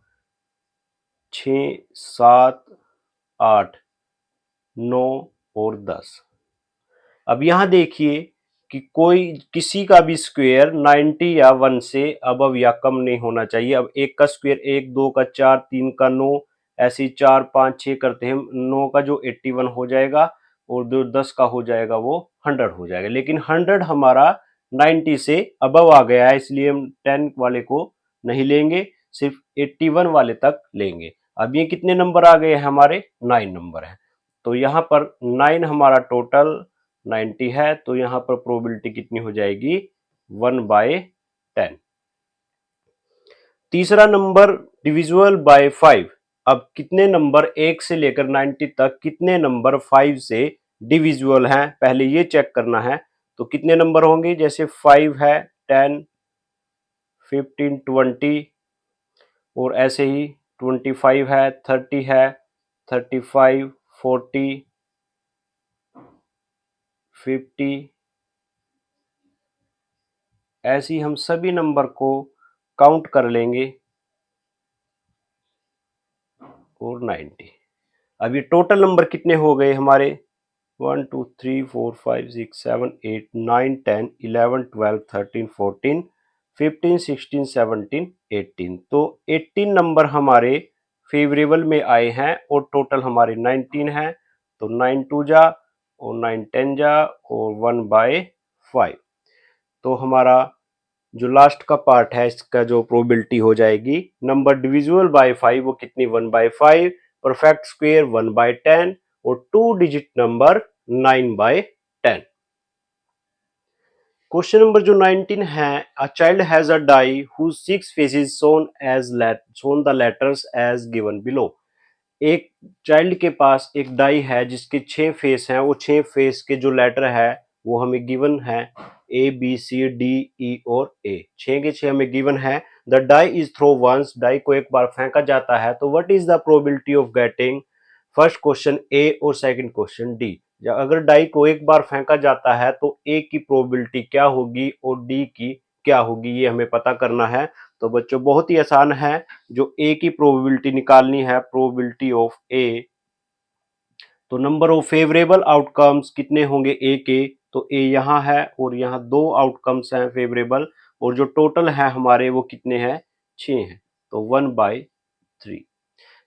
6, 7, 8, 9 और 10। अब यहां देखिए कि कोई किसी का भी स्क्वायर 90 या 1 से अबव या कम नहीं होना चाहिए। अब 1 का स्क्वायर 1, 2 का 4, 3 का 9, ऐसे 4, 5, 6 करते हैं। 9 का जो 81 हो जाएगा और जो 10 का हो जाएगा वो 100 हो जाएगा। लेकिन 100 हमारा 90 से अबव आ गया है, इसलिए हम 10 वाले को नहीं लेंगे, सिर्फ 81 वाले तक लेंगे। अब ये कितने नंबर आ गए हैं हमारे? 9 नंबर है। तो यहाँ पर 9 हमारा टोटल 90 है, तो यहां पर प्रोबेबिलिटी कितनी हो जाएगी? 1/10। तीसरा नंबर डिविजिबल बाय 5। अब कितने नंबर 1 से लेकर 90 तक कितने नंबर 5 से डिविजिबल हैं, पहले ये चेक करना है। तो कितने नंबर होंगे, जैसे 5 है, 10, 15, 20, और ऐसे ही 25 है, 30 है, 35, 40, 50, ऐसे ही हम सभी नंबर को काउंट कर लेंगे, और 90। अब ये टोटल नंबर कितने हो गए हमारे, 1 2 3 4 5 6 7 8 9 10 11 12 13 14 15 16 17 18। तो 18 नंबर हमारे फेवरेबल में आए हैं और टोटल हमारे 19 है। तो 9 टू जा और 9 10 जा और 1/5। तो हमारा जो लास्ट का पार्ट है इसका जो प्रोबेबिलिटी हो जाएगी, नंबर डिविजिबल बाय 5 वो कितनी, 1/5, परफेक्ट स्क्वायर 1/10, और 2 डिजिट नंबर 9/10। क्वेश्चन नंबर जो 19 है, a child has a die whose 6 faces shown the letters as given below। एक चाइल्ड के पास एक डाई है जिसके 6 फेस हैं, वो 6 फेस के जो लेटर है वो हमें गिवन है, A B C D E और ए, 6 के 6 हमें गिवन है। The die is throw once, die को एक बार फेंका जाता है, तो what is the probability of getting, first question A और सेकंड क्वेश्चन डी। अगर डाई को एक बार फेंका जाता है तो ए की प्रोबेबिलिटी क्या होगी और डी की क्या होगी, ये हमें पता करना है। तो बच्चों बहुत ही आसान है, जो ए की प्रोबेबिलिटी निकालनी है, प्रोबेबिलिटी ऑफ ए, तो नंबर ऑफ फेवरेबल आउटकम्स कितने होंगे ए के, तो ए यहाँ है और यहाँ 2 आउटकम्स हैं फेवरेबल, और जो टोटल है हमारे वो कितने हैं, 6 हैं, तो 1/3।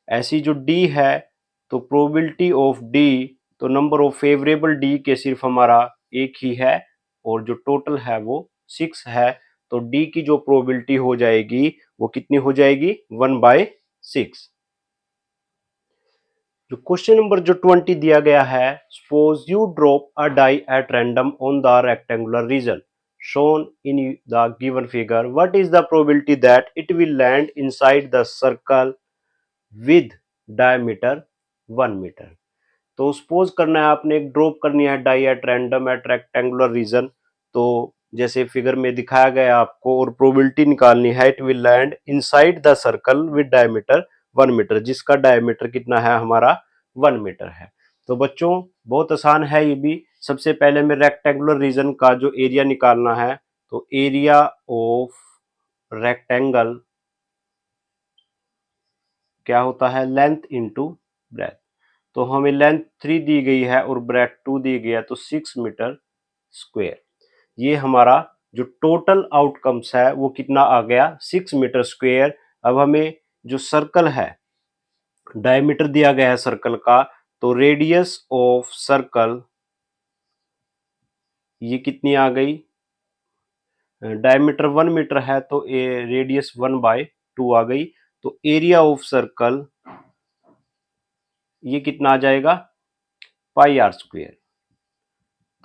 ऐसी जो डी है, तो प्रोबेबिलिटी ऑफ डी, तो नंबर ऑफ फेवरेबल डी के सिर्फ हमारा एक ही है और जो टोटल है वो 6 है। तो डी की जो प्रोबेबिलिटी हो जाएगी वो कितनी हो जाएगी, 1/6। जो क्वेश्चन नंबर जो 20 दिया गया है, suppose you drop a die at random on the rectangular region shown in the given figure, what is the probability that it will land inside the circle with diameter 1 metre. तो सपोज करना है आपने, एक ड्रॉप करनी है die at random at rectangular region, तो जैसे फिगर में दिखाया गया आपको, और प्रोबेबिलिटी निकालनी है, it will land inside the circle with diameter 1 metre, जिसका डायमीटर कितना है हमारा 1 मीटर है। तो बच्चों बहुत आसान है ये भी। सबसे पहले में रेक्टेंगुलर रीजन का जो एरिया निकालना है, तो एरिया ऑफ रेक्टेंगल क्या होता है, लेंथ इंटू ब्रेथ। तो हमें लेंथ 3 दी गई है और ब्रेथ 2 दी गई है, तो 6 मीटर स्क्वायर। ये हमारा जो टोटल आउटकम्स है वो कितना आ गया, 6 मीटर स्क्वायर। अब हमें जो सर्कल है, डायमीटर दिया गया है सर्कल का, तो रेडियस ऑफ सर्कल ये कितनी आ गई, डायमीटर 1 मीटर है तो रेडियस 1/2 आ गई। तो एरिया ऑफ सर्कल ये कितना आ जाएगा, पाई आर स्क्वायर।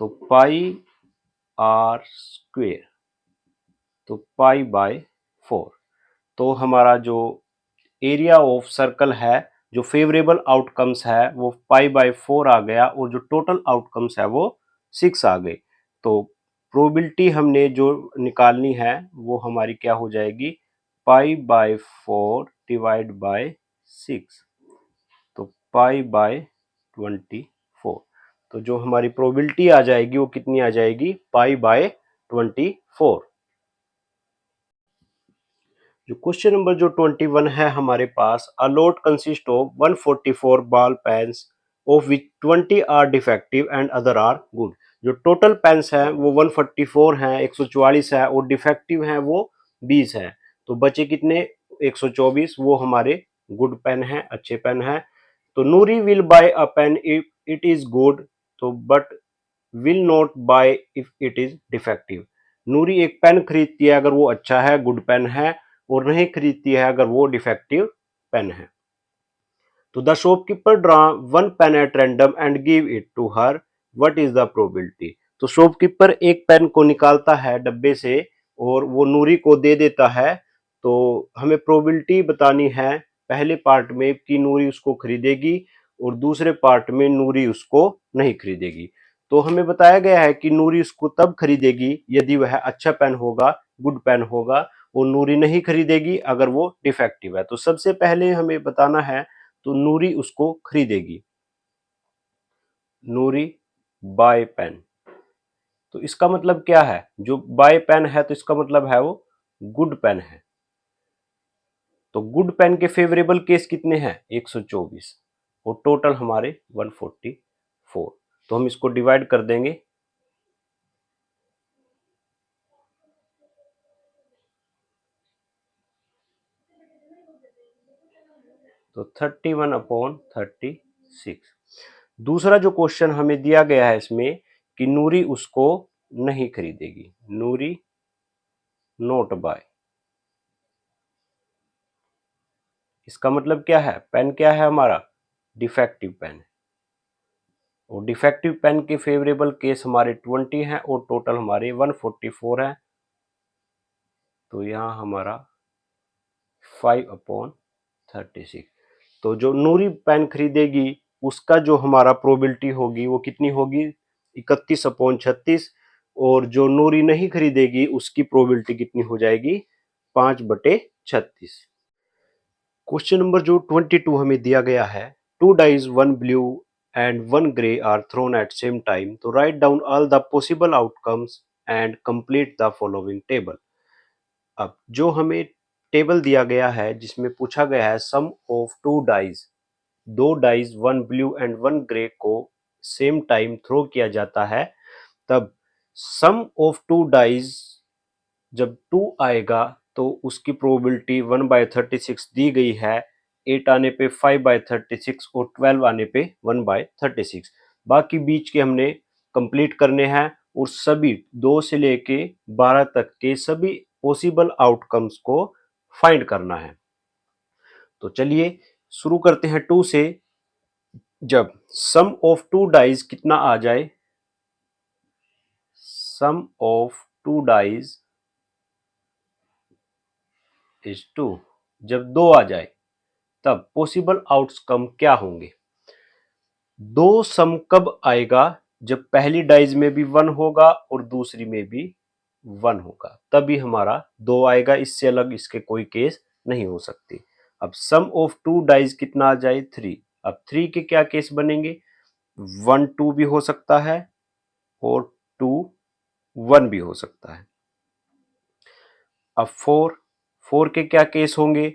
तो पाई आर स्क्वायर, तो π/4। तो हमारा जो एरिया ऑफ सर्कल है, जो फेवरेबल आउटकम्स है वो π/4 आ गया, और जो टोटल आउटकम्स है वो 6 आ गए। तो प्रोबेबिलिटी हमने जो निकालनी है वो हमारी क्या हो जाएगी, π/4 डिवाइड बाय 6, तो π/24। तो जो हमारी प्रोबेबिलिटी आ जाएगी वो कितनी आ जाएगी, π/24। जो क्वेश्चन नंबर जो 21 है हमारे पास, a load consist of 144 ball pens of which 20 are defective and other are good. जो टोटल पेन्स हैं वो 144 हैं, 144 है, और डिफेक्टिव हैं वो 20 हैं। तो बचे कितने, 124, वो हमारे गुड पेन हैं, अच्छे पेन हैं। तो Noori will buy a pen if it is good, तो but will not buy if it is defective. Noori एक पेन खरीदती है अगर वो अच्छा है, गुड पेन है, और नहीं खरीदती है अगर वो डिफेक्टिव पेन है। तो the shopkeeper draw 1 pen at random and give it to her, what is the probability. तो शॉपकीपर एक पेन को निकालता है डब्बे से और वो नूरी को दे देता है। तो हमें प्रोबेबिलिटी बतानी है पहले पार्ट में कि नूरी उसको खरीदेगी और दूसरे पार्ट में नूरी उसको नहीं खरीदेगी। तो हमें बताया गया है कि नूरी उसको तब खरीदेगी यदि वह अच्छा पेन होगा, गुड पेन होगा, और नूरी नहीं खरीदेगी अगर वो डिफेक्टिव है। तो सबसे पहले हमें बताना है, तो नूरी उसको खरीदेगी। नूरी बाय पेन, तो इसका मतलब क्या है? जो बाय पेन है तो इसका मतलब है वो गुड पेन है। तो गुड पेन के फेवरेबल केस कितने हैं? 124, और टोटल हमारे 144। तो हम इसको डिवाइड कर देंगे। तो 31/36। दूसरा जो क्वेश्चन हमें दिया गया है इसमें कि नूरी उसको नहीं खरीदेगी, नूरी नोट बाय। इसका मतलब क्या है? पेन क्या है हमारा? डिफेक्टिव पेन है। और डिफेक्टिव पेन के फेवरेबल केस हमारे 20 हैं और टोटल हमारे 144 है। तो यहाँ हमारा 5/36। तो जो नूरी पेन खरीदेगी उसका जो हमारा प्रोबेबिलिटी होगी वो कितनी होगी? 31/36। और जो नूरी नहीं खरीदेगी उसकी प्रोबेबिलिटी कितनी हो जाएगी? 5/36। क्वेश्चन नंबर जो 22 हमें दिया गया है, two dice, one blue and one grey are thrown at same time, तो write down all the possible outcomes and complete the following table. अब जो हमें टेबल दिया गया है जिसमें पूछा गया है सम ऑफ टू डाइज, दो dice one blue and one grey को सेम टाइम थ्रो किया जाता है, तब सम ऑफ टू डाइज जब 2 आएगा तो उसकी प्रोबेबिलिटी 1/36 दी गई है। 8 आने पे 5/36 और 12 आने पे 1/36। बाकी बीच के हमने कंप्लीट करने हैं और सभी 2 से लेके 12 तक के सभी पॉसिबल आउटकम्स को फाइंड करना है। तो चलिए शुरू करते हैं 2 से। जब सम ऑफ टू डाइज कितना आ जाए? सम ऑफ टू डाइज इज 2। जब 2 आ जाए तब पॉसिबल आउटकम क्या होंगे? 2 सम कब आएगा? जब पहली डाइज में भी 1 होगा और दूसरी में भी 1 होगा, तभी हमारा 2 आएगा। इससे अलग इसके कोई केस नहीं हो सकते। अब सम ऑफ टू डाइज कितना आ जाए? 3। अब 3 के क्या केस बनेंगे? 1 2 भी हो सकता है और 2 1 भी हो सकता है। अब 4 के क्या केस होंगे?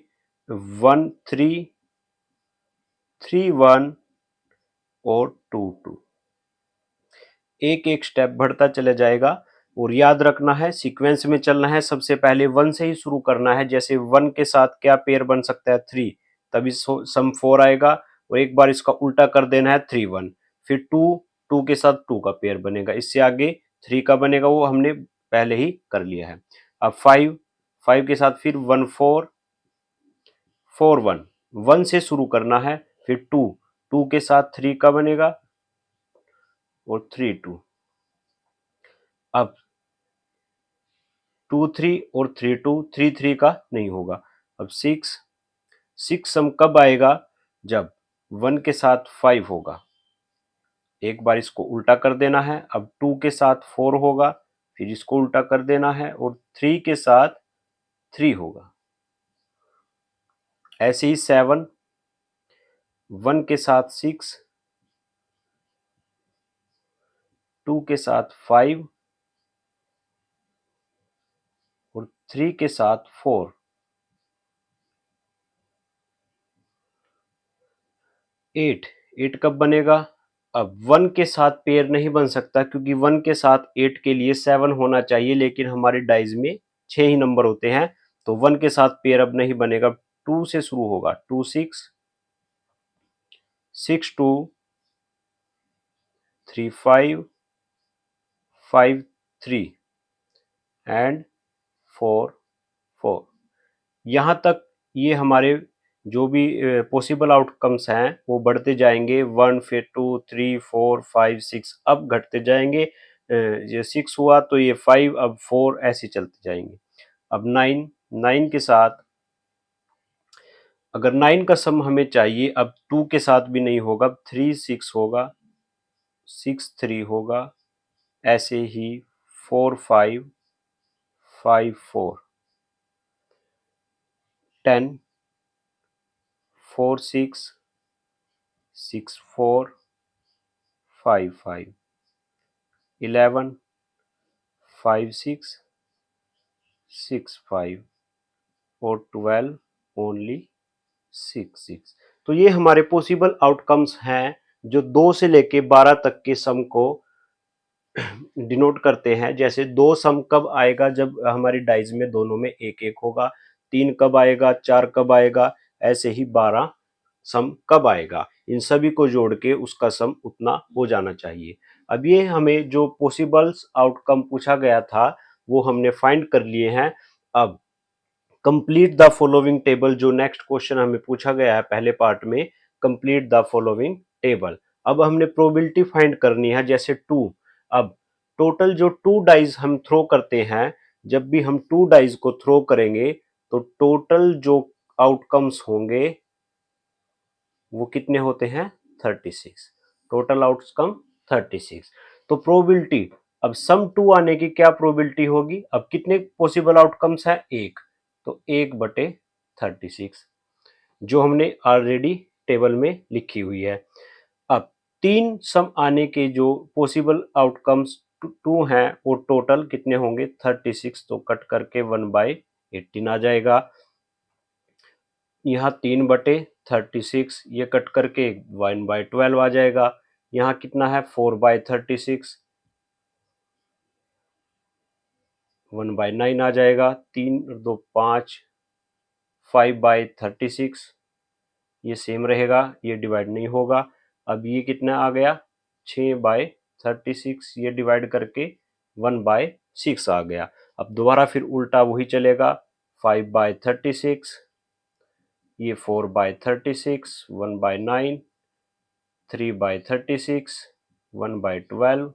1 3, 3 1 और 2 2। एक एक स्टेप बढ़ता चला जाएगा और याद रखना है सीक्वेंस में चलना है। सबसे पहले 1 से ही शुरू करना है। जैसे 1 के साथ क्या पेयर बन सकता है? 3, तभी सम 4 आएगा और एक बार इसका उल्टा कर देना है 3 1। फिर 2 2 के साथ 2 का पेयर बनेगा। इससे आगे 3 का बनेगा, वो हमने पहले ही कर लिया है। अब 5 5 के साथ फिर 1 4 4 1 1 से शुरू करना है। फिर 2 2 के साथ 3 का बनेगा और 3 2। अब 2 3 और 3 2, 3 3 का नहीं होगा। अब 6 6 सम कब आएगा? जब 1 के साथ 5 होगा। एक बार इसको उल्टा कर देना है। अब 2 के साथ 4 होगा, फिर इसको उल्टा कर देना है और 3 के साथ 3 होगा। ऐसे ही 7 1 के साथ 6, 2 के साथ 5 और 3 के साथ 4। 8 8 कब बनेगा? अब 1 के साथ पेयर नहीं बन सकता क्योंकि 1 के साथ 8 के लिए 7 होना चाहिए, लेकिन हमारे डाइज में 6 ही नंबर होते हैं, तो 1 के साथ पेयर अब नहीं बनेगा। 2 से शुरू होगा। 2 6 6 2 3 5 5 3 एंड 4 4। यहाँ तक ये हमारे जो भी पॉसिबल आउटकम्स हैं वो बढ़ते जाएंगे। 1 फिर 2 3 4 5 6 अब घटते जाएंगे। ये 6 हुआ तो ये 5, अब 4, ऐसे चलते जाएंगे। अब 9 9 के साथ अगर 9 का सम हमें चाहिए, अब 2 के साथ भी नहीं होगा, 3 6 होगा, 6 3 होगा, ऐसे ही 4 5 5 4 10 4 6 6 4 5 5 11 5 6 6 5 और 12 ओनली 6 6। तो ये हमारे पॉसिबल आउटकम्स हैं जो 2 से लेके 12 तक के सम को डिनोट करते हैं। जैसे 2 सम कब आएगा, जब हमारी डाइज में दोनों में एक एक होगा। 3 कब आएगा, 4 कब आएगा, ऐसे ही 12 सम कब आएगा, इन सभी को जोड़ के उसका सम उतना हो जाना चाहिए। अब ये हमें जो पॉसिबल्स आउटकम पूछा गया था वो हमने फाइंड कर लिए हैं। अब कंप्लीट द फॉलोइंग टेबल, जो नेक्स्ट क्वेश्चन हमें पूछा गया है पहले पार्ट में, कंप्लीट द फॉलोइंग टेबल। अब हमने प्रोबेबिलिटी फाइंड करनी है, जैसे 2। अब टोटल जो 2 डाइज हम थ्रो करते हैं, जब भी हम 2 डाइज को थ्रो करेंगे तो टोटल जो आउटकम्स होंगे वो कितने होते हैं, 36। Total outcome 36। तो प्रोबेबिलिटी, अब सम 2 आने की क्या प्रोबेबिलिटी होगी, अब कितने पॉसिबल आउटकम्स है, 1, तो 1/36 जो हमने ऑलरेडी टेबल में लिखी हुई है। अब 3 सम आने के जो पॉसिबल आउटकम्स 2 हैं वो टोटल कितने होंगे, 36, तो कट करके 1/18 आ जाएगा। यहाँ 3/36, ये कट करके 1/12 आ जाएगा। यहाँ कितना है, 4/36, 1/9 आ जाएगा। 3 और 2 5, 5/36, ये सेम रहेगा, ये डिवाइड नहीं होगा। अब ये कितना आ गया, 6/36, ये डिवाइड करके 1/6 आ गया। अब दोबारा फिर उल्टा वही चलेगा, 5/36, ये 4/36, 1/9, 3/36, 1/12,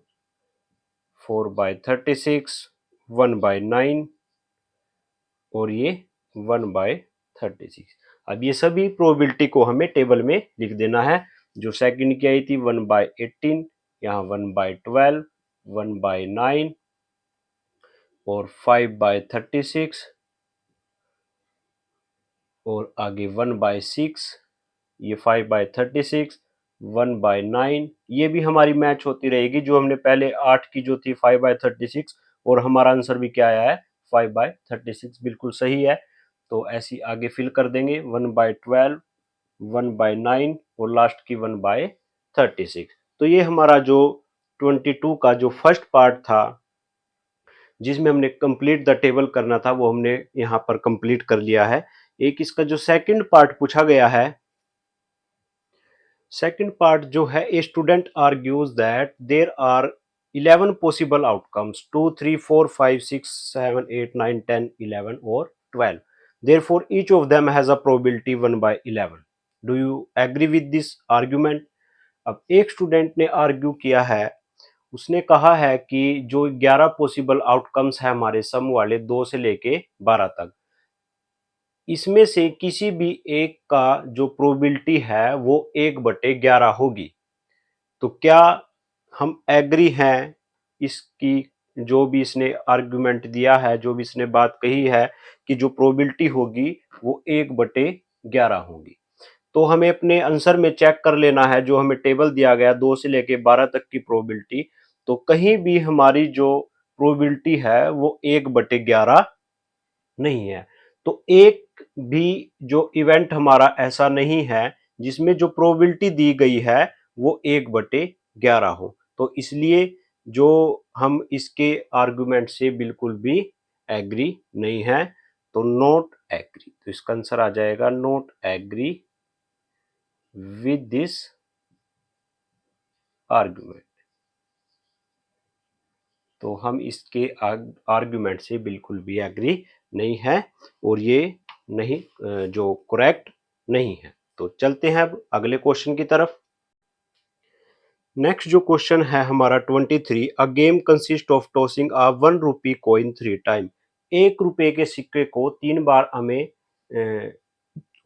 4/36, 1/9 और ये 1/36। अब ये सभी प्रोबेबिलिटी को हमें टेबल में लिख देना है। जो सेकंड की आई थी 1/18, यहाँ 1/12, 1/9 और 5/36 और आगे 1/6, ये 5/36, 1/9, ये भी हमारी मैच होती रहेगी। जो हमने पहले 8 की जो थी 5/36 और हमारा आंसर भी क्या आया है, 5/36 बिल्कुल सही है। तो ऐसी आगे फिल कर देंगे, 1/12, 1/9 और लास्ट की 1/36। तो ये हमारा जो 22 का जो फर्स्ट पार्ट था जिसमें हमने कंप्लीट द टेबल करना था वो हमने यहाँ पर कंप्लीट कर लिया है। एक इसका जो सेकंड पार्ट पूछा गया है, सेकंड पार्ट जो है, a student argues that there are 11 possible outcomes, 2 3 4 5 6 7 8 9 10 11 और 12, therefore each of them has a probability 1/11, do you agree with this argument? अब एक स्टूडेंट ने आर्ग्यू किया है, उसने कहा है कि जो 11 पॉसिबल आउटकम्स है हमारे सम वाले 2 से लेके 12 तक, इसमें से किसी भी एक का जो प्रोबेबिलिटी है वो 1/11 होगी। तो क्या हम एग्री हैं इसकी, जो भी इसने आर्गुमेंट दिया है, जो भी इसने बात कही है कि जो प्रोबेबिलिटी होगी वो 1/11 होगी। तो हमें अपने आंसर में चेक कर लेना है, जो हमें टेबल दिया गया 2 से लेके 12 तक की प्रोबेबिलिटी, तो कहीं भी हमारी जो प्रोबेबिलिटी है वो 1/11 नहीं है। तो एक भी जो इवेंट हमारा ऐसा नहीं है जिसमें जो प्रोबेबिलिटी दी गई है वो 1/11 हो। तो इसलिए जो हम इसके आर्गुमेंट से बिल्कुल भी एग्री नहीं है, तो नॉट एग्री। तो इसका आंसर आ जाएगा not agree with this argument. तो हम इसके आर्गुमेंट से बिल्कुल भी एग्री नहीं है और ये नहीं, जो करेक्ट नहीं है। तो चलते हैं अब अगले क्वेश्चन की तरफ। नेक्स्ट जो क्वेश्चन है हमारा 23, a game consist of tossing a 1 rupee coin 3 time. 1 रुपए के सिक्के को 3 बार हमें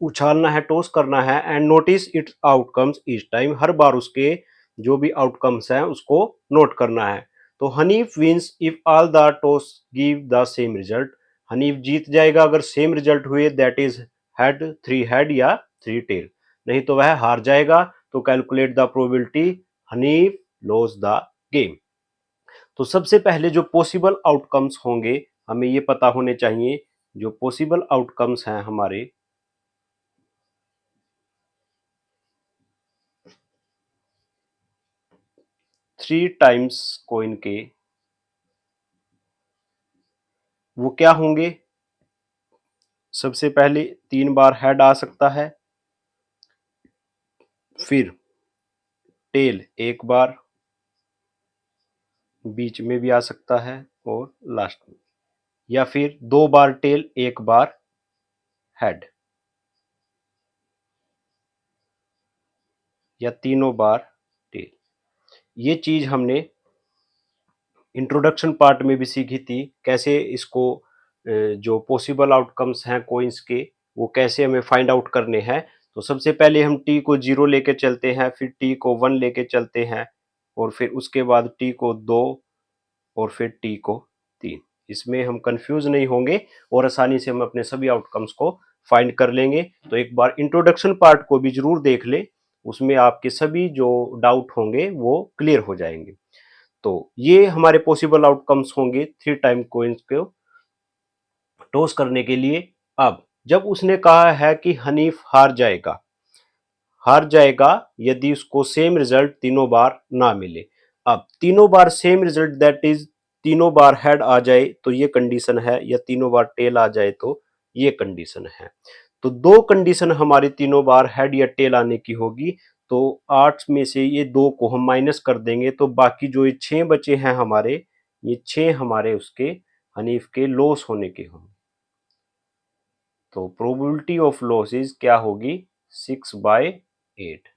उछालना है, टॉस करना है and notice its outcomes each time, हर बार उसके जो भी आउटकम्स हैं उसको नोट करना है। तो Hanif wins if all the toss give the same result, Hanif जीत जाएगा अगर सेम रिजल्ट हुए, that is head, three head या थ्री टेल, नहीं तो वह हार जाएगा। तो calculate the probability, Hanif loss the game. तो सबसे पहले जो पॉसिबल आउटकम्स होंगे हमें ये पता होने चाहिए, जो पॉसिबल आउटकम्स हैं हमारे, थ्री टाइम्स कॉइन के, वो क्या होंगे। सबसे पहले 3 बार हेड आ सकता है, फिर टेल 1 बार, बीच में भी आ सकता है और लास्ट में, या फिर 2 बार टेल 1 बार हेड, या तीनों बार टेल। ये चीज हमने इंट्रोडक्शन पार्ट में भी सीखी थी, कैसे इसको जो पॉसिबल आउटकम्स हैं कोइंस के वो कैसे हमें फाइंड आउट करने हैं। तो सबसे पहले हम टी को 0 लेके चलते हैं, फिर टी को 1 लेके चलते हैं, और फिर उसके बाद टी को 2, और फिर टी को 3। इसमें हम कंफ्यूज नहीं होंगे और आसानी से हम अपने सभी आउटकम्स को फाइंड कर लेंगे। तो एक बार इंट्रोडक्शन पार्ट को भी जरूर देख ले, उसमें आपके सभी जो डाउट होंगे वो क्लियर हो जाएंगे। तो ये हमारे पॉसिबल आउटकम्स होंगे थ्री टाइम कोइंस को टॉस करने के लिए। अब जब उसने कहा है कि हनीफ हार जाएगा यदि उसको सेम रिजल्ट तीनों बार ना मिले। अब तीनों बार सेम रिजल्ट दैट इज तीनों बार हेड आ जाए तो ये कंडीशन है, या तीनों बार टेल आ जाए तो ये कंडीशन है। तो दो कंडीशन हमारी तीनों बार हेड या टेल आने की होगी। तो 8 में से ये 2 को हम माइनस कर देंगे तो बाकी जो ये 6 बचे हैं हमारे, ये 6 हमारे उसके हनीफ के लॉस होने के होंगे। तो प्रोबेबिलिटी ऑफ लॉसेस क्या होगी, 6/8।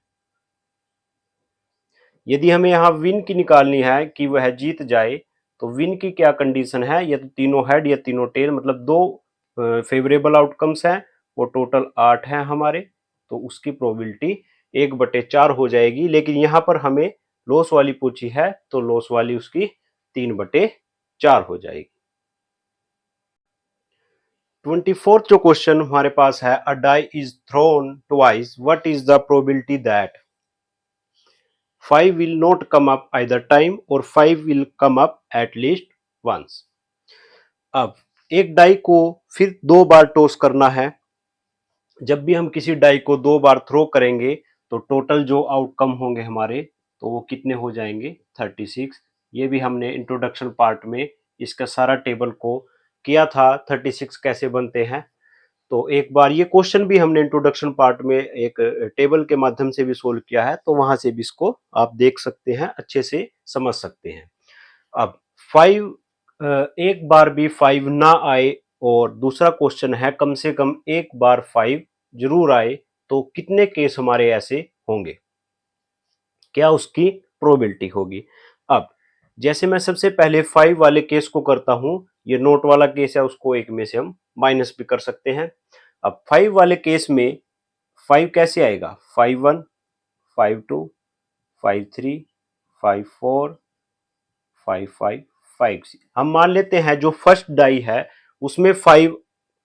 यदि हमें यहाँ विन की निकालनी है कि वह जीत जाए, तो विन की क्या कंडीशन है, या तो तीनों हेड या तीनों टेल, मतलब 2 फेवरेबल आउटकम्स हैं, वो टोटल 8 हैं हमारे, तो उसकी प्रोबेबिलिटी 1/4 हो जाएगी। लेकिन यहाँ पर हमें लॉस वाली पूछी है तो लॉस वाली उसकी 3/4 हो जाएगी। 24th जो क्वेश्चन हमारे पास है, a die is thrown twice, what is the probability that 5 will not come up either time or 5 will come up at least once। अब एक डाई को फिर 2 बार टॉस करना है। जब भी हम किसी डाई को 2 बार थ्रो करेंगे तो टोटल जो आउटकम होंगे हमारे, तो वो कितने हो जाएंगे, 36। ये भी हमने इंट्रोडक्शन पार्ट में इसका सारा टेबल को किया था, 36 कैसे बनते हैं। तो एक बार ये क्वेश्चन भी हमने इंट्रोडक्शन पार्ट में एक टेबल के माध्यम से भी सोल्व किया है, तो वहां से भी इसको आप देख सकते हैं, अच्छे से समझ सकते हैं। अब 5, एक बार भी 5 ना आए और दूसरा क्वेश्चन है कम से कम एक बार 5 जरूर आए, तो कितने केस हमारे ऐसे होंगे, क्या उसकी प्रोबेबिलिटी होगी। अब जैसे मैं सबसे पहले 5 वाले केस को करता हूं, ये नोट वाला केस है, उसको एक में से हम माइनस भी कर सकते हैं। अब 5 वाले केस में 5 कैसे आएगा, 5 1, 5 2, 5 3, 5 4, 5 5, 5 6। हम मान लेते हैं जो फर्स्ट डाई है उसमें 5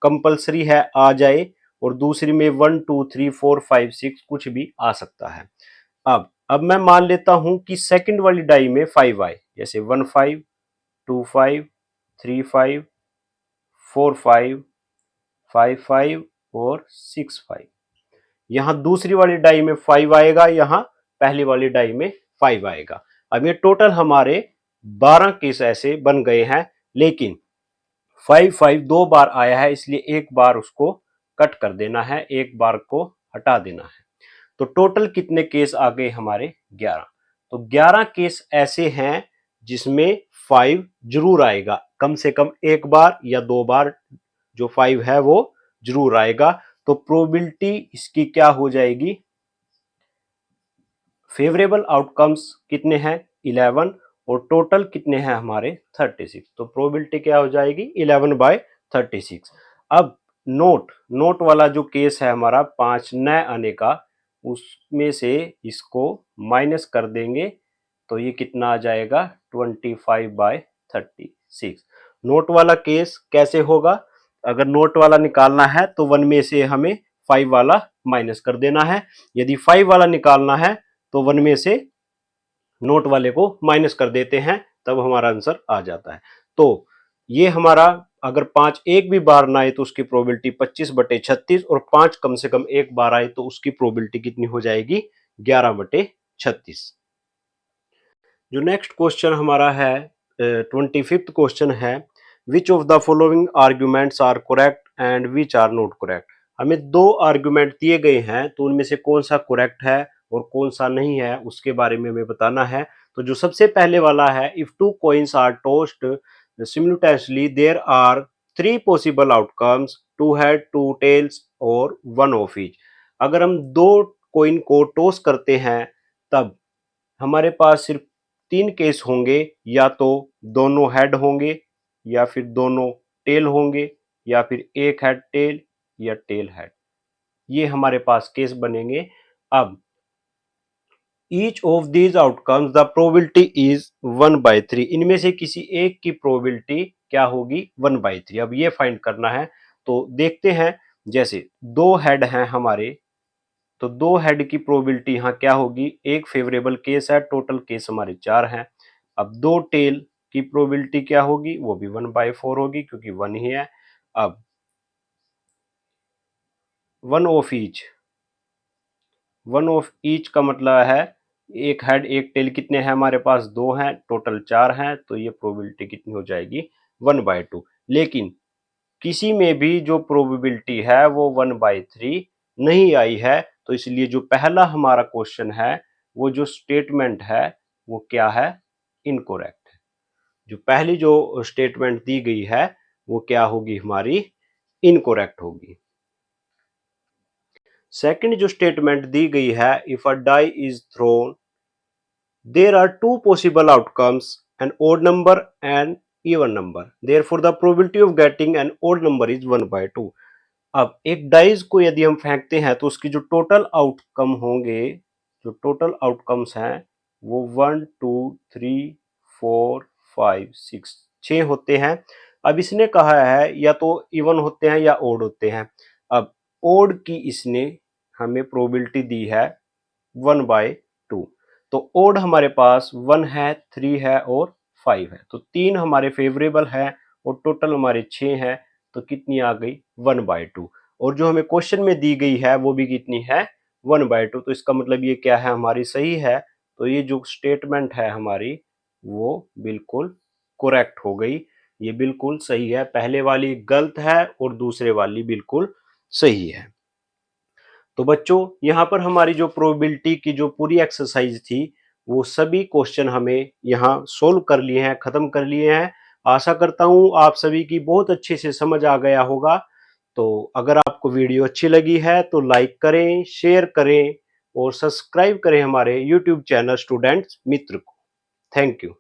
कंपलसरी है आ जाए, और दूसरी में 1 2 3 4 5 6 कुछ भी आ सकता है। अब मैं मान लेता हूं कि सेकंड वाली डाई में 5 आए, जैसे 1 5, 2 5, 3 5, 4 5, 5 5 और 6 5। यहाँ दूसरी वाली डाई में 5 आएगा, यहाँ पहली वाली डाई में 5 आएगा। अब ये टोटल हमारे 12 केस ऐसे बन गए हैं, लेकिन 5 5 2 बार आया है, इसलिए एक बार उसको कट कर देना है, एक बार को हटा देना है। तो टोटल कितने केस आ गए हमारे, 11। तो 11 केस ऐसे हैं जिसमें 5 जरूर आएगा, कम से कम एक बार या 2 बार जो 5 है वो जरूर आएगा। तो प्रोबेबिलिटी इसकी क्या हो जाएगी, फेवरेबल आउटकम्स कितने हैं, 11, और टोटल कितने हैं हमारे, 36। तो प्रोबेबिलिटी क्या हो जाएगी, 11/36। अब नोट वाला जो केस है हमारा 5 न आने का, उसमें से इसको माइनस कर देंगे तो ये कितना आ जाएगा 25/36। नोट वाला केस कैसे होगा? अगर नोट वाला निकालना है तो 1 में से हमें 5 वाला माइनस कर देना है। यदि 5 वाला निकालना है तो 1 में से नोट वाले को माइनस कर देते हैं, तब हमारा आंसर आ जाता है। तो ये हमारा अगर 5 एक भी बार ना आए तो उसकी प्रोबेबिलिटी 25/36 और 5 कम से कम एक बार आए तो उसकी प्रोबेबिलिटी कितनी हो जाएगी 11/36। जो नेक्स्ट क्वेश्चन हमारा है 25th क्वेश्चन है, which of the following arguments are correct and which are not correct. हमें दो आर्ग्यूमेंट दिए गए हैं तो उनमें से कौन सा करेक्ट है और कौन सा नहीं है उसके बारे में हमें बताना है। तो जो सबसे पहले वाला है, if two coins are tossed simultaneously there are three possible outcomes, two head, two tails और वन ऑफ ईच। अगर हम दो कॉइन को टॉस करते हैं तब हमारे पास सिर्फ 3 केस होंगे, या तो दोनों हेड होंगे या फिर दोनों टेल होंगे या फिर एक हेड टेल या टेल हेड। ये हमारे पास केस बनेंगे। अब each of these outcomes the probability is 1/3। इनमें से किसी एक की प्रोबेबिलिटी क्या होगी 1/3। अब ये फाइंड करना है तो देखते हैं। जैसे दो हेड हैं हमारे, तो दो हेड की प्रोबेबिलिटी यहाँ क्या होगी, एक फेवरेबल केस है, टोटल केस हमारे 4 हैं। अब दो टेल की प्रोबेबिलिटी क्या होगी, वो भी 1/4 होगी क्योंकि 1 ही है। अब वन ऑफ ईच का मतलब है एक हेड एक टेल कितने हैं हमारे पास, दो हैं, टोटल 4 हैं, तो ये प्रोबेबिलिटी कितनी हो जाएगी 1/2। लेकिन किसी में भी जो प्रोबेबिलिटी है वो 1/3 नहीं आई है, तो इसलिए जो पहला हमारा क्वेश्चन है वो जो स्टेटमेंट है वो क्या है, इनकोरेक्ट है। जो पहली जो स्टेटमेंट दी गई है वो क्या होगी, हमारी इनकोरेक्ट होगी। सेकंड जो स्टेटमेंट दी गई है, if a die is thrown there are two possible outcomes, an odd number and even number, therefore the probability of getting an odd number is 1/2। अब एक डाइज को यदि हम फेंकते हैं तो उसकी जो टोटल आउटकम होंगे, जो टोटल आउटकम्स हैं वो 1 2 3 4 5 6 6 होते हैं। अब इसने कहा है या तो इवन होते हैं या ओड होते हैं। अब ओड की इसने हमें प्रोबेबिलिटी दी है 1/2। तो ओड हमारे पास 1 है, 3 है और 5 है, तो 3 हमारे फेवरेबल है और टोटल हमारे 6 हैं, तो कितनी आ गई 1/2। और जो हमें क्वेश्चन में दी गई है वो भी कितनी है 1/2। तो इसका मतलब ये क्या है, हमारी सही है। तो ये जो स्टेटमेंट है हमारी वो बिल्कुल करेक्ट हो गई, ये बिल्कुल सही है। पहले वाली गलत है और दूसरे वाली बिल्कुल सही है। तो बच्चों यहाँ पर हमारी जो प्रोबेबिलिटी की जो पूरी एक्सरसाइज थी वो सभी क्वेश्चन हमें यहाँ सोल्व कर लिए हैं, खत्म कर लिए हैं। आशा करता हूँ आप सभी की बहुत अच्छे से समझ आ गया होगा। तो अगर आपको वीडियो अच्छी लगी है तो लाइक करें, शेयर करें और सब्सक्राइब करें हमारे यूट्यूब चैनल स्टूडेंट्स मित्र को। Thank you.